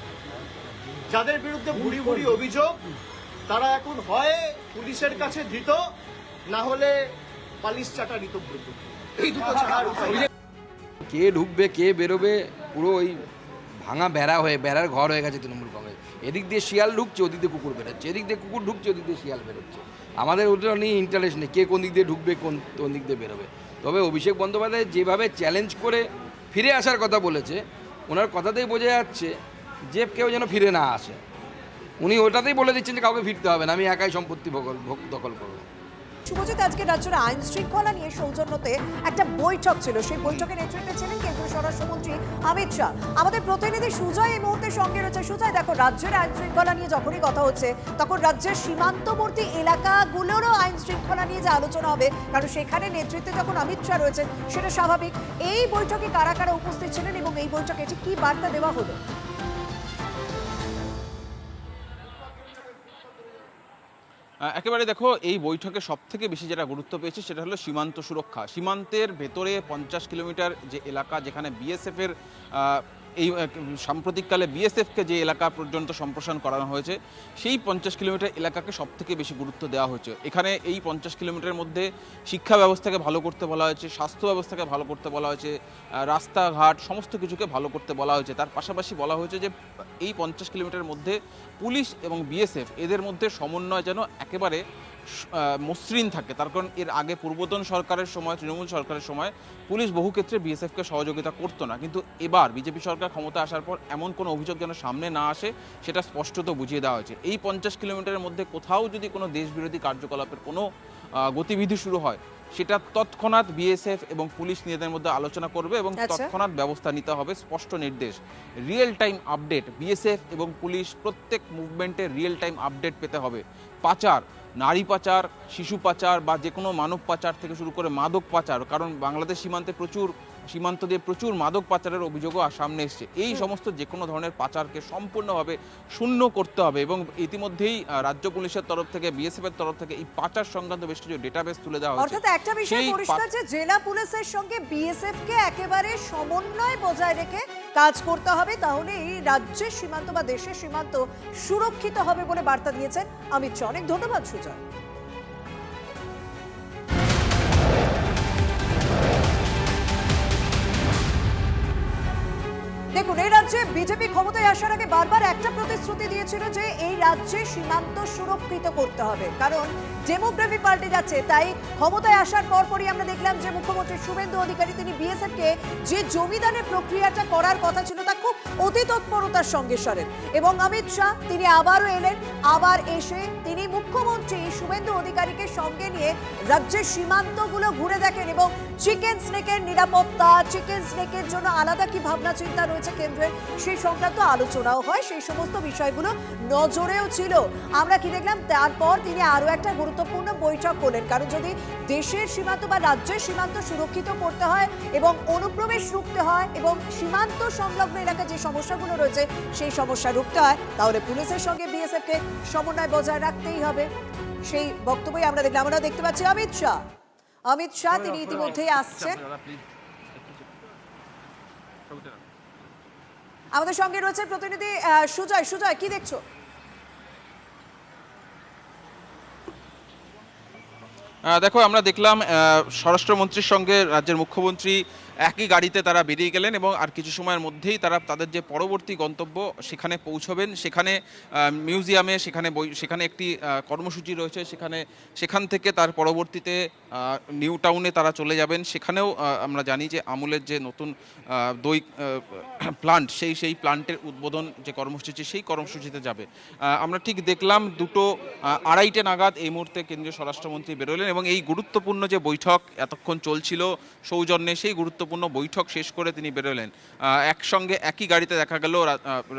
যাদের বিরুদ্ধে ভুড়ি ভুড়ি অভিযোগ তারা এখন হয় পুলিশের কাছে ধৃত, না হলে পালিশ চাটা ঋতব্রত। এই দুটো ছাড়া আর উপায় নেই। কে ঢুকবে কে বেরোবে পুরো ওই ভাঙা বেড়ার ঘর হয়ে গেছে তৃণমূল কংগ্রেস। এদিক দিয়ে শিয়াল ঢুকছে, ওদিক দিয়ে কুকুর বেরোচ্ছে, এদিক দিয়ে কুকুর ঢুকছে, ওদিক দিয়ে শিয়াল বেরোচ্ছে। আমাদের ওটা নিয়ে ইন্টারেস্ট নেই কে কোন দিক দিয়ে ঢুকবে কোন দিক দিয়ে বেরোবে। তবে অভিষেক বন্দ্যোপাধ্যায় যেভাবে চ্যালেঞ্জ করে ফিরে আসার কথা বলেছে, ওনার কথাতেই বোঝা যাচ্ছে যে কেউ যেন ফিরে না আসে। উনি ওটাতেই বলে দিচ্ছেন যে কাউকে ফিরতে হবে না, আমি একাই সম্পত্তি দখল করবো। শুভজিৎ, আজকে রাজ্যের আইন শৃঙ্খলা নিয়ে সৌজন্যতে একটা বৈঠক ছিল, সেই বৈঠকে নেতৃত্বে ছিলেন কেন্দ্রীয় স্বরাষ্ট্রমন্ত্রী অমিত শাহ। আমাদের প্রতিনিধি সুজয় এই মুহূর্তে সঙ্গে রয়েছে। সুজয়, দেখো, রাজ্যের আইন শৃঙ্খলা নিয়ে যখনই কথা হচ্ছে তখন রাজ্যের সীমান্তবর্তী এলাকাগুলোরও আইন শৃঙ্খলা নিয়ে যে আলোচনা হবে, কারণ সেখানে নেতৃত্বে যখন অমিত শাহ রয়েছেন সেটা স্বাভাবিক। এই বৈঠকে কারা কারা উপস্থিত ছিলেন এবং এই বৈঠকে এটি কি বার্তা দেওয়া হলো? একেবারে দেখো, এই বৈঠকে সব থেকে বেশি যেটা গুরুত্ব পেয়েছে সেটা হলো সীমান্ত সুরক্ষা। সীমান্তের ভেতরে 50 কিলোমিটার যে এলাকা, যেখানে বিএসএফের এই সাম্প্রতিককালে বিএসএফকে যে এলাকা পর্যন্ত সম্প্রসারণ করানো হয়েছে, সেই 50 কিলোমিটার এলাকাকে সব থেকে বেশি গুরুত্ব দেওয়া হয়েছে। এখানে এই 50 কিলোমিটারের মধ্যে শিক্ষা ব্যবস্থাকে ভালো করতে বলা হয়েছে, স্বাস্থ্য ব্যবস্থাকে ভালো করতে বলা হয়েছে, রাস্তাঘাট সমস্ত কিছুকে ভালো করতে বলা হয়েছে। তার পাশাপাশি বলা হয়েছে যে এই 50 কিলোমিটারের মধ্যে পুলিশ এবং বিএসএফ এদের মধ্যে সমন্বয় যেন একেবারে মসৃণ থাকে। তার কারণ এর আগে পূর্বতন সরকারের সময়, তৃণমূল সরকারের সময় পুলিশ বহু ক্ষেত্রে বিএসএফকে সহযোগিতা করতো না, কিন্তু এবার বিজেপি সরকার ক্ষমতা আসার পর এমন কোনো অভিযোগ যেন সামনে না আসে সেটা স্পষ্টত বুঝিয়ে দেওয়া হয়েছে। এই 50 কিলোমিটারের মধ্যে কোথাও যদি কোনো দেশবিরোধী কার্যকলাপের কোনো গতিবিধি শুরু হয়, সেটা তৎক্ষণাৎ বিএসএফ এবং পুলিশ নিজেদের মধ্যে আলোচনা করবে এবং তৎক্ষণাৎ ব্যবস্থা নিতে হবে, স্পষ্ট নির্দেশ। রিয়েল টাইম আপডেট, বিএসএফ এবং পুলিশ প্রত্যেক মুভমেন্টের রিয়েল টাইম আপডেট পেতে হবে। পাচার, নারী পাচার, শিশু পাচার বা যে কোনো মানব পাচার থেকে শুরু করে মাদক পাচার, কারণ বাংলাদেশ সীমান্ত দিয়ে প্রচুর মাদক পাচারের অভিযোগও সামনে এসছে। এই সমস্ত যে কোনো ধরনের পাচারকে সম্পূর্ণভাবে শূন্য করতে হবে এবং ইতিমধ্যেই রাজ্য পুলিশের তরফ থেকে, বিএসএফ এর তরফ থেকে এই পাচার সংক্রান্ত বেশ কিছু ডেটাবেস তুলে দেওয়া হয়েছে। অর্থাৎ একটা বিষয় পরিষ্কার যে জেলা পুলিশের সঙ্গে বিএসএফ কে একেবারে সমন্বয় বজায় রেখে কাজ করতে হবে, তাহলে এই রাজ্যের সীমান্ত বা দেশের সীমান্ত সুরক্ষিত হবে বলে বার্তা দিয়েছেন অমিত শাহ। অনেক ধন্যবাদ সুজয়। দেখুন, এই রাজ্যে বিজেপি ক্ষমতায় আসার আগে বারবার একটা প্রতিশ্রুতি দিয়েছিল যে এই রাজ্যে সীমান্ত সুরক্ষিত করতে হবে, কারণ ডেমোগ্রাফি পাল্টে যাচ্ছে। তাই ক্ষমতায় আসার পরপরই আমরা দেখলাম যে মুখ্যমন্ত্রী শুভেন্দু অধিকারী তিনি বিএসএফকে যে জমিদানের প্রক্রিয়াটা করার কথা ছিল তা খুব অতি তৎপরতার সঙ্গে সারেন এবং অমিত শাহ তিনি আবারও এলেন। আবার এসে তিনি মুখ্যমন্ত্রী শুভেন্দু অধিকারীকে সঙ্গে নিয়ে রাজ্যের সীমান্তগুলো ঘুরে দেখেন এবং চিকেন স্নেকের নিরাপত্তা, চিকেন স্নেকের জন্য আলাদা কি ভাবনা চিন্তা রয়েছে কেন্দ্রের, সেই সংক্রান্ত আলোচনাও হয়। সেই সমস্ত বিষয়গুলো নজরেও ছিল। আমরা কি দেখলাম, তারপর তিনি আরো একটা গুরুত্বপূর্ণ বৈঠক করলেন, কারণ যদি দেশের সীমান্ত বা রাজ্যের সীমান্ত সুরক্ষিত করতে হয় এবং অনুপ্রবেশ রুখতে হয় এবং সীমান্ত সংলগ্ন এলাকায় যে সমস্যাগুলো রয়েছে সেই সমস্যা রুখতে হয়, তাহলে পুলিশের সঙ্গে বিএসএফ কে সমন্বয় বজায় রাখতেই হবে। সেই বক্তব্যই আমরা দেখলাম। আমরা দেখতে পাচ্ছি অমিত শাহ তিনি ইতিমধ্যেই আসছেন। আমাদের সঙ্গে রয়েছে প্রতিনিধি সুজয়। সুজয়, কি দেখছো? দেখো, আমরা দেখলাম স্বরাষ্ট্রমন্ত্রীর সঙ্গে রাজ্যের মুখ্যমন্ত্রী একই গাড়িতে তারা বেরিয়ে গেলেন এবং আর কিছু সময়ের মধ্যেই তারা তাদের যে পরবর্তী গন্তব্য সেখানে পৌঁছবেন। সেখানে মিউজিয়ামে সেখানে একটি কর্মসূচি রয়েছে, সেখান থেকে তার পরবর্তীতে নিউ টাউনে তারা চলে যাবেন। সেখানেও আমরা জানি যে আমুলের যে নতুন দই প্লান্ট, সেই প্লান্টের উদ্বোধন যে কর্মসূচি, সেই কর্মসূচিতে যাবে। আমরা ঠিক দেখলাম 2:30 নাগাদ এই মুহূর্তে কেন্দ্রীয় স্বরাষ্ট্রমন্ত্রী বেরোলেন এবং এই গুরুত্বপূর্ণ যে বৈঠক এতক্ষণ চলছিল সৌজন্যে, সেই গুরুত্বপূর্ণ গুরুত্বপূর্ণ বৈঠক শেষ করে তিনি বেরোলেন। একসঙ্গে একই গাড়িতে দেখা গেল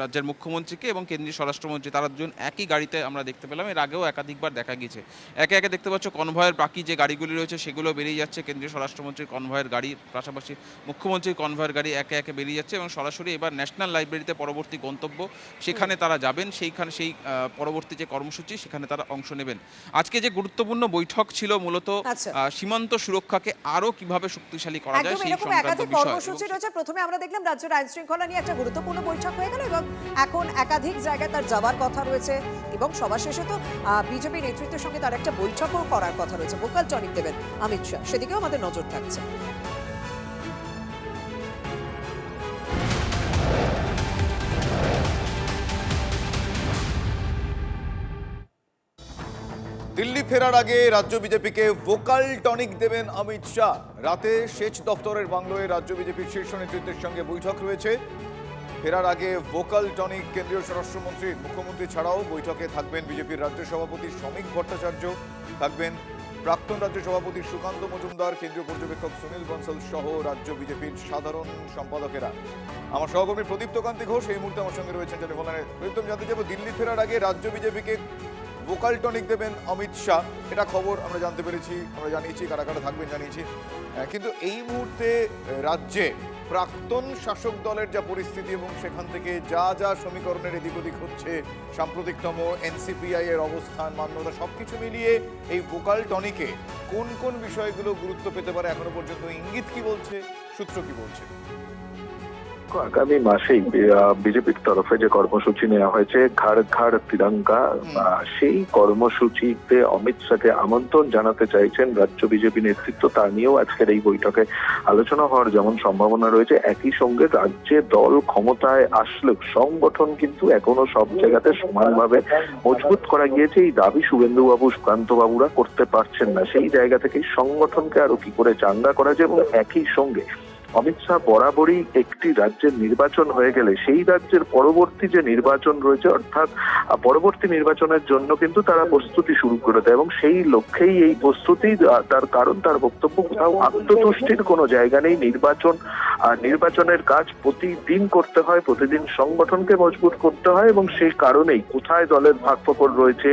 রাজ্যের মুখ্যমন্ত্রীকে এবং কেন্দ্রীয় স্বরাষ্ট্রমন্ত্রী, তারা দুজন একই গাড়িতে আমরা দেখতে পেলাম। এর আগেও একাধিকবার দেখা গিয়েছে। একে একে দেখতে পাচ্ছ কনভয়ের বাকি যে গাড়িগুলি রয়েছে সেগুলো বেরিয়ে যাচ্ছে। কেন্দ্রীয় স্বরাষ্ট্রমন্ত্রীর কনভয়ের গাড়ি, পাশাপাশি মুখ্যমন্ত্রীর কনভয়ের গাড়ি একে একে বেরিয়ে যাচ্ছে এবং সরাসরি এবার ন্যাশনাল লাইব্রেরিতে পরবর্তী গন্তব্য, সেখানে তারা যাবেন। সেই পরবর্তী যে কর্মসূচি সেখানে তারা অংশ নেবেন। আজকে যে গুরুত্বপূর্ণ বৈঠক ছিল মূলত সীমান্ত সুরক্ষাকে আরো কিভাবে শক্তিশালী করা যায় সেই সংক্রান্ত বিষয়। কর্মসূচি রয়েছে। প্রথমে আমরা দেখলাম রাজ্যের আইন শৃঙ্খলা নিয়ে একটা গুরুত্বপূর্ণ বৈঠক হয়ে গেল এবং এখন একাধিক জায়গায় তার যাওয়ার কথা রয়েছে এবং সবার শেষে তো বিজেপি নেতৃত্বের সঙ্গে তার একটা বৈঠকও করার কথা রয়েছে। ভোকাল টনিক দেবেন অমিত শাহ, সেদিকেও আমাদের নজর থাকছে। দিল্লি ফেরার আগে রাজ্য বিজেপিকে ভোকাল টনিক দেবেন অমিত শাহ। রাতে সেচ দপ্তরের বাংলোয় রাজ্য বিজেপির শীর্ষ নেতৃত্বের সঙ্গে বৈঠক রয়েছে। ফেরার আগে ভোকাল টনিক কেন্দ্রীয় স্বরাষ্ট্রমন্ত্রী, মুখ্যমন্ত্রী ছাড়াও বৈঠকে থাকবেন বিজেপির রাজ্য সভাপতি শ্রমিক ভট্টাচার্য, থাকবেন প্রাক্তন রাজ্য সভাপতি সুকান্ত মজুমদার, কেন্দ্রীয় পর্যবেক্ষক সুনীল বনসল সহ রাজ্য বিজেপির সাধারণ সম্পাদকেরা। আমার সহকর্মী প্রদীপ্ত কান্তি ঘোষ এই মুহূর্তে আমার সঙ্গে রয়েছেন টেলিফোনে। প্রদীপ্ত, জানতে চাইব, দিল্লি ফেরার আগে রাজ্য বিজেপিকে ভোকাল টনিক দেবেন অমিত শাহ, এটা খবর আমরা জানতে পেরেছি, আমরা জানিয়েছি, কারা কারা থাকবেন জানিয়েছি। কিন্তু এই মুহূর্তে রাজ্যে প্রাক্তন শাসক দলের যা পরিস্থিতি এবং সেখান থেকে যা যা সমীকরণের এদিক ওদিক হচ্ছে, সাম্প্রতিকতম এনসিপিআই এর অবস্থান, মান্যতা, সবকিছু মিলিয়ে এই ভোকাল টনিকে কোন কোন বিষয়গুলো গুরুত্ব পেতে পারে এখনো পর্যন্ত ইঙ্গিত কি বলছে, সূত্র কি বলছে? আগামী মাসেই বিজেপির তরফে যে কর্মসূচি নেওয়া হয়েছে ঘাড় ঘাড় তিরঙ্গা, সেই কর্মসূচিতে অমিত শাহকে আমন্ত্রণ জানাতে চাইছেন রাজ্য বিজেপি নেতৃত্ব। তা নিয়েও আজকের এই বৈঠকে আলোচনা হওয়ার যেমন সম্ভাবনা রয়েছে, একই সঙ্গে রাজ্যে দল ক্ষমতায় আসলেও সংগঠন কিন্তু এখনো সব জায়গাতে সমানভাবে মজবুত করা গিয়েছে। এই দাবি শুভেন্দুবাবু, সুকান্তবাবুরা করতে পারছেন না। সেই জায়গা থেকে সংগঠনকে আরো কি করে চাঙ্গা করা যায় এবং একই সঙ্গে অমিত শাহ বরাবরই একটি রাজ্যের নির্বাচন হয়ে গেলে সেই রাজ্যের পরবর্তী যে নির্বাচন রয়েছে, অর্থাৎ পরবর্তী নির্বাচনের জন্য কিন্তু তারা প্রস্তুতি শুরু করে দেয় এবং সেই লক্ষ্যেই এই প্রস্তুতি। তার কারণ, তার বক্তব্য, কোথাও আত্মতুষ্টির কোনো জায়গা নেই। নির্বাচনের কাজ প্রতিদিন করতে হয়, প্রতিদিন সংগঠনকে মজবুত করতে হয় এবং সেই কারণেই কোথায় দলের ফাঁকফোকর রয়েছে,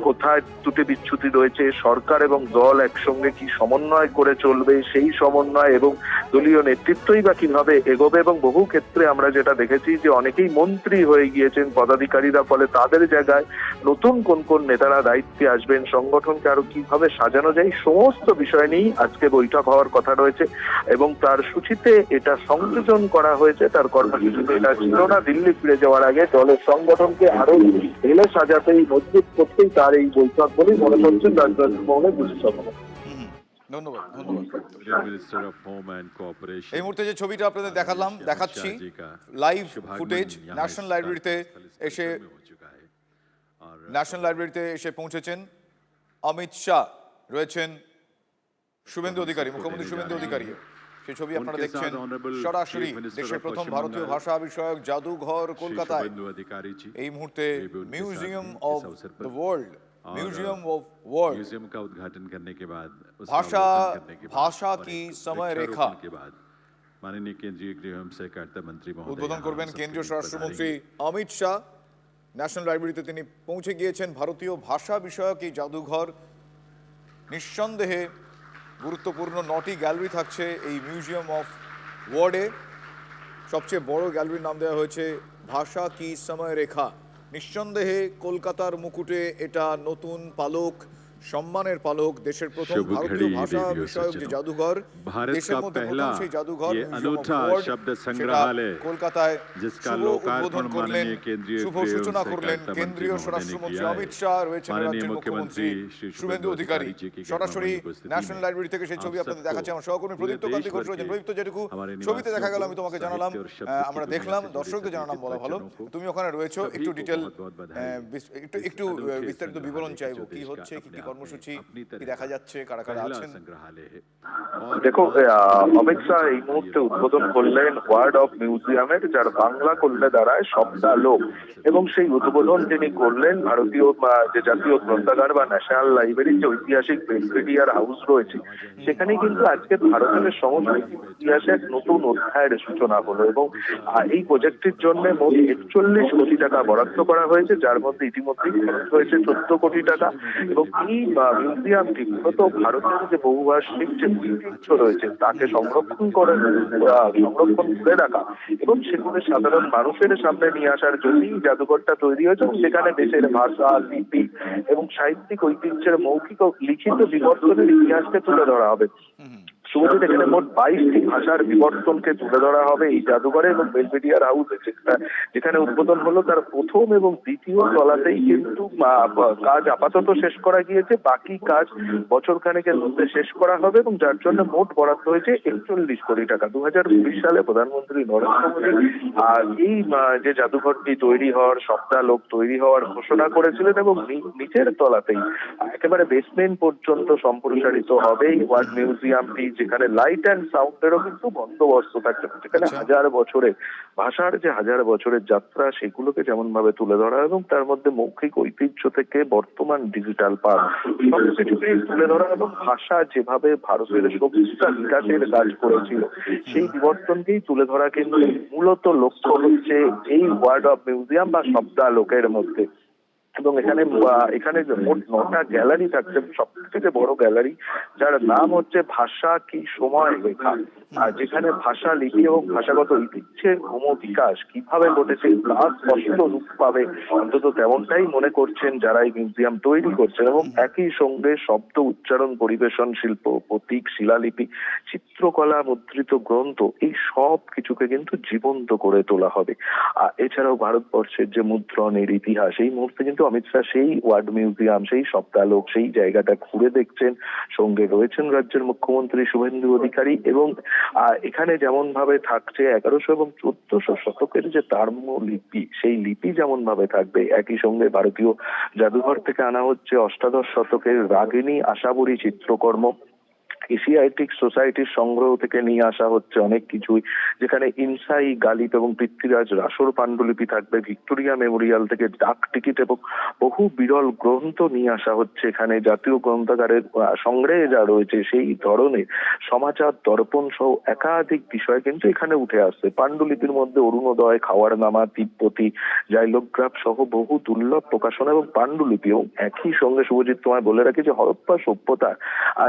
কোথায় ত্রুটি বিচ্যুতি রয়েছে, সরকার এবং দল একসঙ্গে কি সমন্বয় করে চলবে, সেই সমন্বয় এবং দলীয় নেতৃত্বই বা কিভাবে এগোবে। এবং বহু ক্ষেত্রে আমরা যেটা দেখেছি যে অনেকেই মন্ত্রী হয়ে গিয়েছেন পদাধিকারীরা, ফলে তাদের জায়গায় নতুন কোন কোন নেতারা দায়িত্বে আসবেন, সংগঠনকে আরো কিভাবে সাজানো যায়, সমস্ত বিষয় নিয়েই আজকে বৈঠক হওয়ার কথা রয়েছে এবং তার সূচিতে এটা সংযোজন করা হয়েছে। তার কর্মসূচিতে এটা ছিল না। দিল্লি ফিরে যাওয়ার আগে দলের সংগঠনকে আরো ঢেলে সাজাতেই, মজবুত করতেই তার এই বৈঠক বলেই মনে করছেন রাজনৈতিক মহলে বিশেষজ্ঞরা। ধন্যবাদ, ধন্যবাদ। এই মুহূর্তে যে ছবিটা আপনাদের দেখাচ্ছি লাইভ ফুটেজ, ন্যাশনাল লাইব্রেরিতে এসে পৌঁছেছেন অমিত শাহ, রয়েছেন শুভেন্দু অধিকারী, মুখ্যমন্ত্রী শুভেন্দু অধিকারী। সেই ছবি আপনারা দেখছেন সরাসরি দেশের প্রথম ভারতীয় ভাষা বিষয়ক জাদুঘর কলকাতায়। এই মুহূর্তে museum of the world, museum of world museum का उद्घाटन करने के बाद भाषा की समय रेखा माननीय केंद्रीय गृह एवं सहकारिता मंत्री উদ্বোধন করবেন কেন্দ্রীয় স্বরাষ্ট্রমন্ত্রী অমিত শাহ। ন্যাশনাল লাইব্রেরিতে তিনি পৌঁছে গিয়েছেন। ভারতীয় ভাষা বিষয়ক এই জাদুঘর, নিঃসন্দেহে গুরুত্বপূর্ণ 9টি গ্যালারি থাকছে এই মিউজিয়াম অফ ওয়ার্ল্ডে। সবচেয়ে বড় গ্যালারির নাম দেওয়া হয়েছে ভাষা কি সময় রেখা। নিঃসন্দেহে কলকাতার মুকুটে এটা নতুন পালক, সম্মানের পালক। দেশের প্রথম ভারতীয় ভাষা বিষয়ক যে জাদুঘর, দেশের মধ্যে প্রথম সেই জাদুঘর কলকাতায় শুভ উদ্বোধন করলেন, শুভ সূচনা করলেন কেন্দ্রীয় স্বরাষ্ট্রমন্ত্রী অমিত শাহ। রয়েছেন রাজ্যের মুখ্যমন্ত্রী শুভেন্দু অধিকারী। সরাসরি ন্যাশনাল লাইব্রেরি থেকে সেই ছবি আপনাদের দেখাচ্ছে আমার সহকর্মী প্রদীপ্ত কান্তি ঘোষ রয়েছেন। প্রদীপ্ত, যেটুকু ছবিতে দেখা গেল আমি তোমাকে জানালাম, আমরা দেখলাম, দর্শকদের জানালাম বলা ভালো, তুমি ওখানে রয়েছো। একটু ডিটেল, একটু বিস্তারিত বিবরণ চাইবো, কি হচ্ছে, কি কি কর্মসূচি কি দেখা যাচ্ছে, কারা কারা আছেন? দেখো, অমিত শাহ এই মুহূর্তে উদ্বোধন করলেন ওয়ার্ড অফ মিউজিয়ামের, যার বাংলা করলে দাঁড়ায় শব্দালোক, এবং সেই উদ্বোধন তিনি করলেন ভারতীয় যে জাতীয় গ্রন্থাগার বা ন্যাশনাল লাইব্রেরির যে ঐতিহাসিক বেলভেডিয়ার হাউস রয়েছে, সেখানেই কিন্তু আজকে ভারতের সংস্কৃতি ইতিহাসে এক নতুন অধ্যায়ের সূচনা হলো। এবং এই প্রজেক্টটির জন্য মোট 41 কোটি টাকা বরাদ্দ করা হয়েছে, যার মধ্যে ইতিমধ্যেই খরচ হয়েছে 14 কোটি টাকা। এবং এই মিউজিয়ামটি মূলত ভারতের যে বহুভাষিক যে ঐতিহ্য রয়েছে তাকে সংরক্ষণ করে রাখা এবং সেগুলো সাধারণ মানুষের সামনে নিয়ে আসার জন্যই জাদুঘরটা তৈরি হয়েছে। এবং সেখানে দেশের ভাষা, লিপি এবং সাহিত্যিক ঐতিহ্যের মৌখিক ও লিখিত বিবর্তনের ইতিহাসকে তুলে ধরা হবে। শুভজিৎ, এখানে মোট 22টি ভাষার বিবর্তনকে তুলে ধরা হবে এই জাদুঘরে। এবং বেলভেডিয়ার হাউস যেখানে উদ্বোধন হলো তার প্রথম এবং দ্বিতীয় তলাতেই কিন্তু কাজ আপাতত শেষ করা গিয়েছে, বাকি কাজ বছর খানেকের মধ্যে শেষ করা হবে। এবং যার জন্য মোট বরাদ্দ হয়েছে 41 কোটি টাকা। 2020 সালে প্রধানমন্ত্রী নরেন্দ্র মোদী এই যে জাদুঘরটি তৈরি হওয়ার, শব্দালোক তৈরি হওয়ার ঘোষণা করেছিলেন। এবং নিচের তলাতেই একেবারে বেসমেন্ট পর্যন্ত সম্প্রসারিত হবে এই ওয়ার্ড মিউজিয়ামটি, যেখানে লাইট অ্যান্ড সাউন্ডেরও কিন্তু বন্দোবস্ত থাকবে, যেখানে হাজার বছরের ভাষার যে হাজার বছরের যাত্রা সেগুলোকে যেমন ভাবে তুলে ধরা এবং তার মধ্যে মৌখিক ঐতিহ্য থেকে বর্তমান ডিজিটাল পাঠ সবকিছুকে তুলে ধরা এবং ভাষা যেভাবে ভারতের সভ্যতা বিকাশের কাজ করেছিল সেই বিবর্তনকেই তুলে ধরা কিন্তু মূলত লক্ষ্য হচ্ছে এই ওয়ার্ড অফ মিউজিয়াম বা শব্দালোকের মধ্যে। এবং এখানে মোট 9টা গ্যালারি থাকছে, সবথেকে বড় গ্যালারি যার নাম হচ্ছে ভাষা কি সময় লেখা, আর যেখানে ভাষা, লিপি এবং ভাষাগত ঐতিহ্যের ক্রমবিকাশ কিভাবে ঘটেছে তা স্পষ্ট রূপ পাবে, অন্তত তেমনটাই মনে করছেন যারা এই মিউজিয়াম তৈরি করছেন। এবং একই সঙ্গে শব্দ, উচ্চারণ, পরিবেশন শিল্প, প্রতীক, শিলালিপি, চিত্রকলা, মুদ্রিত গ্রন্থ, এই সব কিছুকে কিন্তু জীবন্ত করে তোলা হবে। এছাড়াও ভারতবর্ষের যে মুদ্রণের ইতিহাস, এই মুহূর্তে কিন্তু অমিত শাহ সেই ওয়ার্ড মিউজিয়াম, সেই শব্দালোক, সেই জায়গাটা ঘুরে দেখছেন। সঙ্গে রয়েছেন রাজ্যের মুখ্যমন্ত্রী শুভেন্দু অধিকারী। এবং এখানে যেমন ভাবে থাকছে 1100 এবং 1400 শতকের যে তাম্র লিপি, সেই লিপি যেমন ভাবে থাকবে, একই সঙ্গে ভারতীয় জাদুঘর থেকে আনা হচ্ছে অষ্টাদশ শতকের রাগিনী আশাবরী চিত্রকর্ম, এশিয়াটিক সোসাইটির সংগ্রহ থেকে নিয়ে আসা হচ্ছে অনেক কিছুই, যেখানে ইনসাই, গালিব এবং পৃথ্বীরাজ রাসোর পাণ্ডুলিপি থাকবে, ভিক্টোরিয়া মেমোরিয়াল থেকে ডাক টিকিট এবং বহু বিরল গ্রন্থ নিয়ে আসা হচ্ছে এখানে। জাতীয় গ্রন্থাগারের সংগ্রহে যা রয়েছে সেই ধরনের সমাচার, দর্পণ সহ একাধিক বিষয় কিন্তু এখানে উঠে আসছে। পাণ্ডুলিপির মধ্যে অরুণোদয়, খাওয়ার নামা, তিব্বতী, জাইলোগ্রাফ সহ বহু দুর্লভ প্রকাশনা এবং পাণ্ডুলিপি। এবং একই সঙ্গে শুভজিৎ তোমায় বলে রাখি যে হরপ্পা সভ্যতার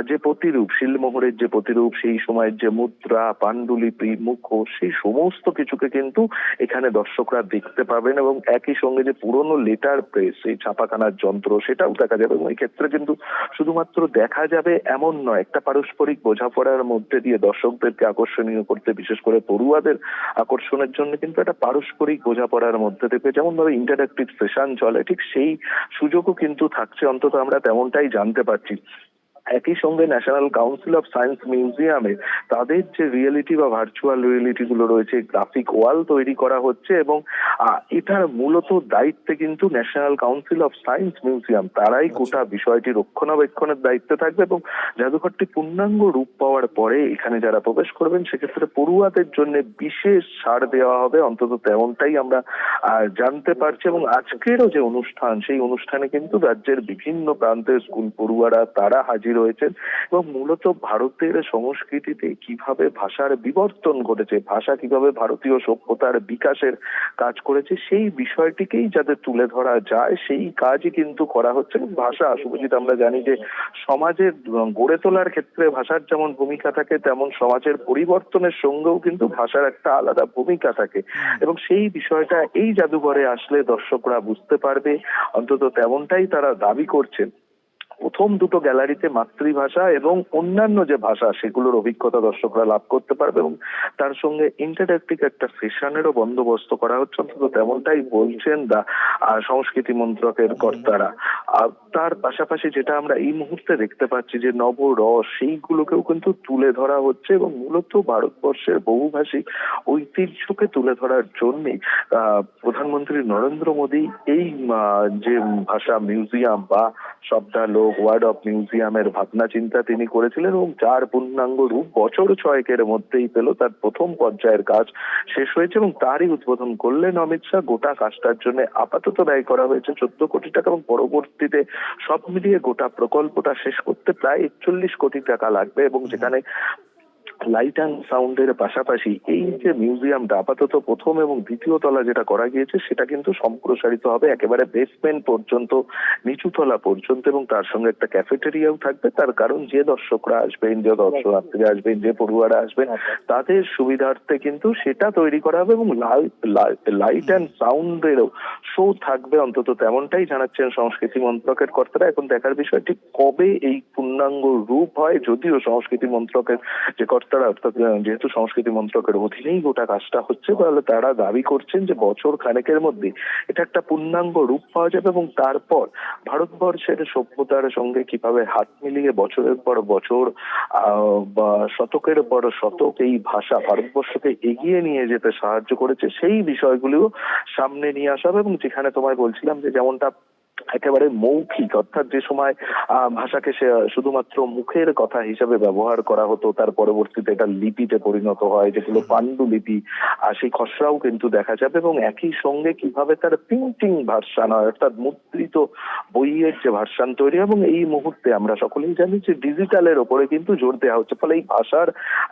যে প্রতিরূপ, শিলমোহরের যে প্রতিরূপ, সেই সময়ের যে মুদ্রা, পাণ্ডুলিপি, মুখোশ, সেই সমস্ত কিছুকে কিন্তু এখানে দর্শকরা দেখতে পাবেন। এবং একই সঙ্গে যে পুরনো লেটার প্রেস, সেই ছাপাখানার যন্ত্র, সেটাও দেখা যাবে। এবং এই ক্ষেত্রে কিন্তু শুধুমাত্র দেখা যাবে এমন নয়, একটা পারস্পরিক বোঝাপড়ার মধ্যে দিয়ে দর্শকদেরকে আকর্ষণীয় করতে, বিশেষ করে পড়ুয়াদের আকর্ষণের জন্য কিন্তু একটা পারস্পরিক বোঝাপড়ার মধ্যে থেকে যেমন ভাবে ইন্টারঅ্যাক্টিভ সেশন চলে, ঠিক সেই সুযোগও কিন্তু থাকছে, অন্তত আমরা তেমনটাই জানতে পারছি। একই সঙ্গে ন্যাশনাল কাউন্সিল অফ সায়েন্স মিউজিয়ামে তাদের যে রিয়েলিটি বা ভার্চুয়াল রিয়েলিটি গুলো রয়েছে, গ্রাফিক ওয়াল তৈরি করা হচ্ছে। এবং এটার মূলত দায়িত্বে কিন্তু national council of science museum, তারাই গোটা বিষয়টি রক্ষণাবেক্ষণের দায়িত্বে থাকবে। এবং জাদুঘরটি পূর্ণাঙ্গ রূপ পাওয়ার পরে এখানে যারা প্রবেশ করবেন সেক্ষেত্রে পড়ুয়াদের জন্য বিশেষ ছাড় দেওয়া হবে, অন্তত তেমনটাই আমরা জানতে পারছি। এবং আজকেরও যে অনুষ্ঠান, সেই অনুষ্ঠানে কিন্তু রাজ্যের বিভিন্ন প্রান্তের স্কুল পড়ুয়ারা তারা হাজির রয়েছেন। এবং মূলত ভারতের সংস্কৃতিতে কিভাবে ভাষার বিবর্তন ঘটেছে, ভাষা কিভাবে ভারতীয় সভ্যতার বিকাশের কাজ করেছে, সেই বিষয়টিকেই যাতে তুলে ধরা যায় সেই কাজই কিন্তু করা হচ্ছে। এবং ভাষা, শুভজিৎ, আমরা জানি যে সমাজের গড়ে তোলার ক্ষেত্রে ভাষার যেমন ভূমিকা থাকে, তেমন সমাজের পরিবর্তনের সঙ্গেও কিন্তু ভাষার একটা আলাদা ভূমিকা থাকে। এবং সেই বিষয়টা এই জাদুঘরে আসলে দর্শকরা বুঝতে পারবে, অন্তত তেমনটাই তারা দাবি করছেন। প্রথম দুটো গ্যালারিতে মাতৃভাষা এবং অন্যান্য যে ভাষা সেগুলোর অভিজ্ঞতা দর্শকরা লাভ করতে পারবে এবং তার সঙ্গে ইন্টারঅ্যাক্টিভ একটা সেশনেরও বন্দোবস্ত করা হচ্ছে, অন্তত তেমনটাই বলছেন সংস্কৃতি মন্ত্রকের কর্তারা। আর তার পাশাপাশি যেটা আমরা এই মুহূর্তে দেখতে পাচ্ছি যে নবরস, সেইগুলোকেও কিন্তু তুলে ধরা হচ্ছে। এবং মূলত ভারতবর্ষের বহুভাষিক ঐতিহ্যকে তুলে ধরার জন্যে প্রধানমন্ত্রী নরেন্দ্র মোদী এই যে ভাষা মিউজিয়াম বা শব্দালোক ওয়ার্ড অফ মিউজিয়ামের ভাবনা চিন্তা তিনি করেছিলেন এবং যার পূর্ণাঙ্গ রূপ বছর 6 মধ্যেই পেল। তার প্রথম পর্যায়ের কাজ শেষ হয়েছে এবং তারই উদ্বোধন করলেন অমিত শাহ। গোটা কাজটার জন্য আপাতত ব্যয় করা হয়েছে 14 কোটি টাকা এবং পরবর্তীতে সব মিলিয়ে গোটা প্রকল্পটা শেষ করতে প্রায় 41 কোটি টাকা লাগবে এবং যেখানে লাইট অ্যান্ড সাউন্ডের পাশাপাশি এই যে মিউজিয়ামটা আপাতত প্রথম এবং দ্বিতীয় তলা যেটা করা গিয়েছে সেটা কিন্তু সম্প্রসারিত হবে একেবারে বেসমেন্ট পর্যন্ত, নিচু তলা পর্যন্ত, এবং তার সঙ্গে একটা ক্যাফেটেরিয়াও থাকবে। তার কারণ যে দর্শকরা আসবেন, যে দর্শনার্থীরা আসবেন, যে পড়ুয়ারা আসবেন তাদের সুবিধার্থে কিন্তু সেটা তৈরি করা হবে এবং লাইট অ্যান্ড সাউন্ডেরও শো থাকবে, অন্তত তেমনটাই জানাচ্ছেন সংস্কৃতি মন্ত্রকের কর্তারা। এখন দেখার বিষয় ঠিক কবে এই পূর্ণাঙ্গ রূপ হয়, যদিও সংস্কৃতি মন্ত্রকের যে কর্তারা, অর্থাৎ যেহেতু সংস্কৃতি মন্ত্রকের অধীনেই গোটা কাজটা হচ্ছে, তাহলে তারা দাবি করছেন যে বছর খানেকের মধ্যে এটা একটা পূর্ণাঙ্গ রূপ পাওয়া যাবে এবং তারপর ভারতবর্ষের সভ্যতার সঙ্গে কিভাবে হাত মিলিয়ে বছরের পর বছর বা শতকের পর শতক এই ভাষা ভারতবর্ষকে এগিয়ে নিয়ে যেতে সাহায্য করেছে সেই বিষয়গুলিও সামনে নিয়ে আসা হবে। এবং যেখানে তোমায় বলছিলাম যে যেমনটা একেবারে মৌখিক, অর্থাৎ যে সময় ভাষাকে সে শুধুমাত্র মুখের কথা হিসেবে ব্যবহার করা হতো, তার পরবর্তীতে এটা লিপিতে পরিণত হয় যেগুলো পাণ্ডুলিপি, সেই খসড়াও কিন্তু দেখা যাবে এবং একই সঙ্গে কিভাবে তার প্রিন্টিং ভার্সান হয়, অর্থাৎ মুদ্রিত বইয়ের যে ভার্সান তৈরি। এবং এই মুহূর্তে আমরা সকলেই জানি যে ডিজিটালের ওপরে কিন্তু জোর দেওয়া হচ্ছে, ফলে এই ভাষার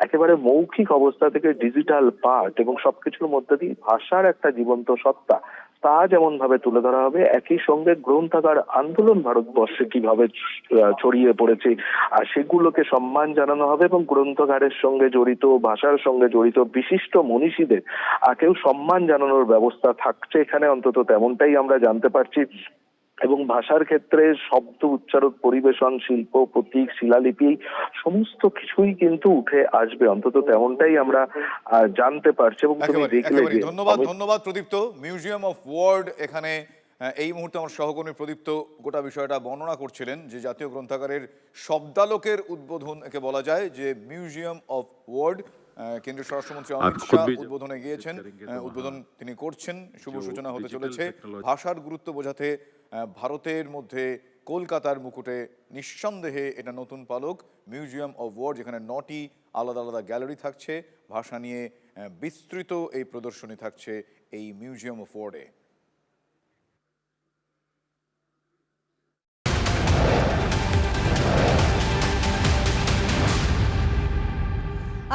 একেবারে মৌখিক অবস্থা থেকে ডিজিটাল পার্ট এবং সবকিছুর মধ্যে দিয়ে ভাষার একটা জীবন্ত সত্তা তা যেমন ভাবে তুলে ধরা হবে, একই সঙ্গে গ্রন্থাগার আন্দোলন ভারতবর্ষে কিভাবে ছড়িয়ে পড়েছে আর সেগুলোকে সম্মান জানানো হবে এবং গ্রন্থাগারের সঙ্গে জড়িত, ভাষার সঙ্গে জড়িত বিশিষ্ট মনীষীদের কেউ সম্মান জানানোর ব্যবস্থা থাকছে এখানে, অন্তত তেমনটাই আমরা জানতে পারছি। এবং ভাষার ক্ষেত্রে শব্দ উচ্চারণ, পরিবেশন, শিল্প, প্রতীক, শিলালিপি সমস্ত কিছুই কিন্তু উঠে আসবে, অন্তত তেমনটাই আমরা জানতে পারছি। এবং তুমি দেখলে যে ধন্যবাদ প্রদীপ্ত। মিউজিয়াম অফ ওয়ার্ড, এখানে এই মুহূর্তে আমার সহকর্মী প্রদীপ্ত গোটা বিষয়টা বর্ণনা করছিলেন যে জাতীয় গ্রন্থাগারের শব্দালোকের উদ্বোধন একে বলা যায়, যে মিউজিয়াম অফ ওয়ার্ড কেন্দ্রীয় স্বরাষ্ট্রমন্ত্রী অমিত শাহ উদ্বোধনে গিয়েছেন, উদ্বোধন তিনি করছেন, শুভ সূচনা হতে চলেছে। ভাষার গুরুত্ব বোঝাতে ভারতের মধ্যে কলকাতার মুকুটে নিঃসন্দেহে এটা নতুন পালক মিউজিয়াম অফ ওয়ার্ড, যেখানে 9টি আলাদা আলাদা গ্যালারি থাকছে, ভাষা নিয়ে বিস্তৃত এই প্রদর্শনী থাকছে এই মিউজিয়াম অফ ওয়ার্ডে।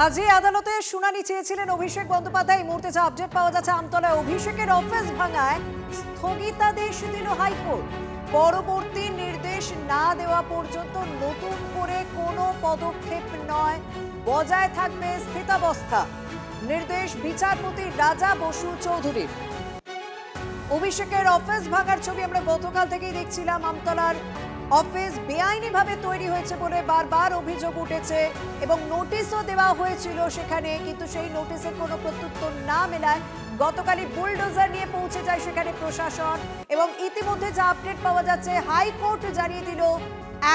আজই আদালতে শুনানি চেয়েছিলেন অভিষেক বন্দ্যোপাধ্যায়। এই মুহূর্তে যা আপডেট পাওয়া যাচ্ছে, আমতলায় অভিষেকের অফিস ভাঙায় স্থগিতাদেশ দিল হাইকোর্ট। পরবর্তী নির্দেশ না দেওয়া পর্যন্ত নতুন করে কোনো পদক্ষেপ নয়, বজায় থাকবে স্থিতাবস্থা। নির্দেশ বিচারপতি রাজা বসু চৌধুরীর। অভিষেকের অফিস ভাঙার ছবি আমরা গতকাল থেকেই দেখছিলাম। আমতলার অফিস বেআইনিভাবে তৈরি হয়েছে বলে বারবার অভিযোগ উঠেছে এবং নোটিশও দেওয়া হয়েছিল সেখানে, কিন্তু সেই নোটিশের কোনো প্রত্যুত্তর না মেলায় গতকালই বুলডোজার নিয়ে পৌঁছে যায় সেখানে প্রশাসন। এবং ইতিমধ্যে যা আপডেট পাওয়া যাচ্ছে, হাইকোর্ট জানিয়ে দিল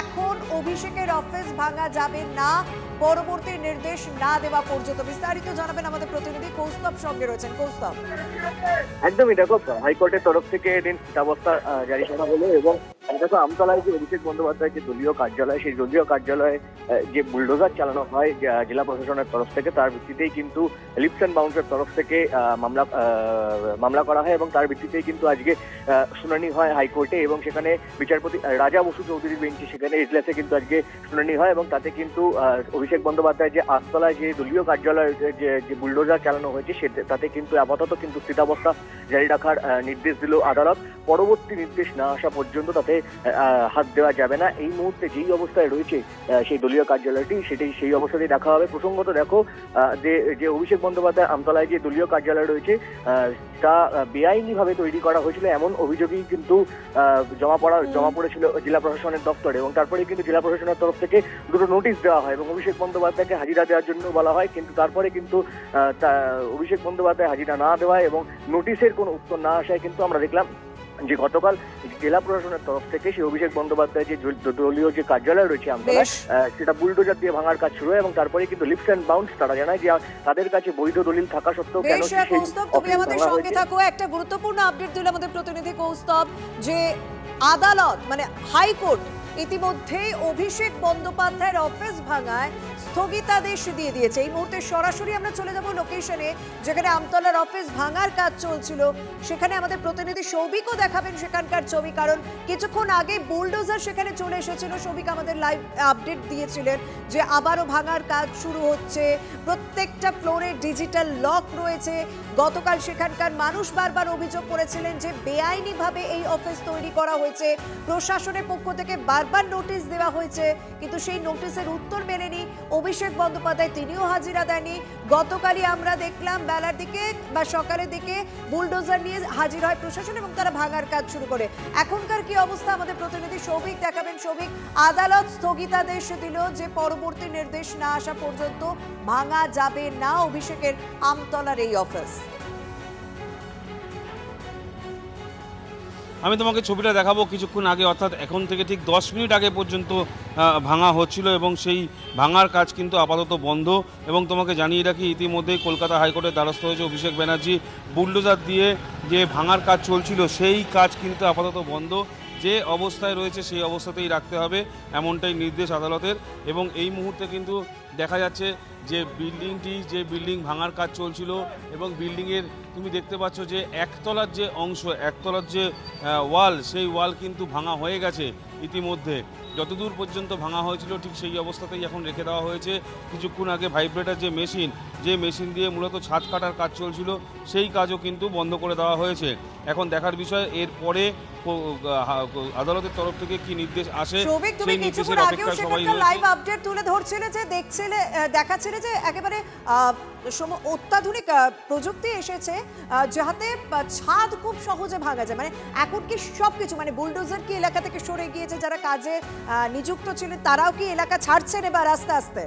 এখন অভিষেকের অফিস ভাঙা যাবে না পরবর্তী নির্দেশ না দেওয়া পর্যন্ত। বিস্তারিত জানাবেন আমাদের প্রতিনিধি কৌস্তব, সঙ্গে রয়েছেন কৌস্তব। একদমই, দেখো হাইকোর্টের তরফ থেকে এদিন স্থিতাবস্থা জারি করা হলো এবং দেখো আমতলায় যে অভিষেক বন্দ্যোপাধ্যায়ের যে দলীয় কার্যালয়, সেই দলীয় কার্যালয়ে যে বুলডোজার চালানো হয় জেলা প্রশাসনের তরফ থেকে, তার ভিত্তিতেই কিন্তু লিপস অ্যান্ড বাউন্সের তরফ থেকে মামলা করা হয় এবং তার ভিত্তিতেই কিন্তু আজকে শুনানি হয় হাইকোর্টে এবং সেখানে বিচারপতি রাজা বসু চৌধুরীর বেঞ্চে সেখানে এজলাসে কিন্তু আজকে শুনানি হয় এবং তাতে কিন্তু অভিষেক বন্দ্যোপাধ্যায় যে আমতলায় যে দলীয় কার্যালয়ে যে বুলডোজার চালানো হয়েছে তাতে কিন্তু আপাতত কিন্তু স্থিতাবস্থা জারি রাখার নির্দেশ দিল আদালত। পরবর্তী নির্দেশ না আসা পর্যন্ত তাতে হাত দেওয়া যাবে না। এই মুহূর্তে যেই অবস্থায় রয়েছে সেই দলীয় কার্যালয়টি, সেই অবস্থাতেই রাখা হবে। প্রসঙ্গত দেখো যে অভিষেক বন্দ্যোপাধ্যায় আমতলায় যে দলীয় কার্যালয় রয়েছে তা বেআইনিভাবে তৈরি করা হয়েছিল এমন অভিযোগই কিন্তু জমা পড়েছিল জেলা প্রশাসনের দপ্তরে এবং তারপরে কিন্তু জেলা প্রশাসনের তরফ থেকে দুটো নোটিশ দেওয়া হয় এবং অভিষেক বন্দ্যোপাধ্যায়কে হাজিরা দেওয়ার জন্য বলা হয়, কিন্তু তারপরে কিন্তু অভিষেক বন্দ্যোপাধ্যায় হাজিরা না দেওয়ায় এবং নোটিশের কোনো উত্তর না আসায় কিন্তু আমরা দেখলাম যে গতকাল জেলা প্রশাসনের তরফ থেকে সেই অভিষেক বন্দ্যোপাধ্যায় যে দলীয় যে কার্যালয় রয়েছে আমতলায় সেটা বুলডোজার দিয়ে ভাঙার কাজ শুরু হয় এবং তারপরে কিন্তু লিপস অ্যান্ড বাউন্স তারা জানায় যে তাদের কাছে বৈধ দলিল থাকা সত্ত্বেও কেন তুমি আমাদের সঙ্গে থাকো। একটা গুরুত্বপূর্ণ আপডেট দিল আমাদের প্রতিনিধি কৌস্তব যে আদালত মানে হাইকোর্ট ইতিমধ্যেই অভিষেক বন্দ্যোপাধ্যায়ের অফিস ভাঙায় স্থগিতাদেশ দিয়ে দিয়েছে। এই মুহূর্তে সরাসরি আমরা চলে যাব লোকেশনে, যেখানে আমতলার অফিস ভাঙার কাজ চলছিল। সেখানে আমাদের প্রতিনিধি সৌভিকও দেখাবেন সেখানকার ছবি, কারণ কিছুক্ষণ আগে বুলডোজার সেখানে চলে এসেছিল। সৌভিক আমাদের লাইভ আপডেট দিয়েছিলেন যে আবারও ভাঙার কাজ শুরু হচ্ছে। প্রত্যেকটা ফ্লোরে ডিজিটাল লক রয়েছে। গতকাল সেখানকার মানুষ বারবার অভিযোগ করেছিলেন যে বেআইনিভাবে এই অফিস তৈরি করা হয়েছে। প্রশাসনের পক্ষ থেকে বারবার নোটিশ দেওয়া হয়েছে, কিন্তু সেই নোটিশের উত্তর মেলেনি অভিষেক বন্দ্যোপাধ্যায়, তিনিও হাজিরা দেননি। গতকালই আমরা দেখলাম বেলার দিকে বা সকালের দিকে বুলডোজার নিয়ে হাজির হয় প্রশাসন এবং তারা ভাঙার কাজ শুরু করে। এখনকার কি অবস্থা আমাদের প্রতিনিধি সৌভিক দেখাবেন। সৌভিক, আদালত স্থগিতাদেশ দিল যে পরবর্তী নির্দেশ না আসা পর্যন্ত ভাঙা যাবে না অভিষেকের আমতলার এই অফিস। আমি তোমাকে ছবিটা দেখাবো। কিছুক্ষণ আগে অর্থাৎ এখন থেকে ঠিক 10 মিনিট আগে পর্যন্ত ভাঙা হচ্ছিল এবং সেই ভাঙার কাজ কিন্তু আপাতত বন্ধ। এবং তোমাকে জানিয়ে রাখি, ইতিমধ্যেই কলকাতা হাইকোর্টের দ্বারস্থ হয়েছে অভিষেক ব্যানার্জি। বুলডোজার দিয়ে যে ভাঙার কাজ চলছিল সেই কাজ কিন্তু আপাতত বন্ধ। যে অবস্থায় রয়েছে সেই অবস্থাতেই রাখতে হবে, এমনটাই নির্দেশ আদালতের। এবং এই মুহূর্তে কিন্তু দেখা যাচ্ছে যে বিল্ডিং ভাঙার কাজ চলছিল এবং বিল্ডিংয়ের তুমি দেখতে পাচ্ছ যে একতলার যে অংশ, একতলার যে ওয়াল, সেই ওয়াল কিন্তু ভাঙা হয়ে গেছে ইতিমধ্যে। যতদূর পর্যন্ত ভাঙা হয়েছিল ঠিক সেই অবস্থাতেই এখন রেখে দেওয়া হয়েছে। কিছুক্ষণ আগে ভাইব্রেটার যে মেশিন দিয়ে মূলত ছাদ কাটার কাজ চলছিল, সেই কাজও কিন্তু বন্ধ করে দেওয়া হয়েছে। এখন দেখার বিষয় এরপরে আদালতের তরফ থেকে কি নির্দেশ আসে। তুমি কিছুক্ষণ আগেও সেখানকার লাইভ আপডেট তুলে ধরছিলে যে দেখাচ্ছিলে যে একেবারে অত্যাধুনিক প্রযুক্তি এসেছে, যাতে ছাদ খুব সহজে ভাঙা যায়। মানে এখন কি সবকিছু, মানে বুলডোজার কি এলাকা থেকে সরে গিয়েছে, যারা কাজে নিযুক্ত ছিলেন তারাও কি এলাকা ছাড়ছেন এবার আস্তে আস্তে?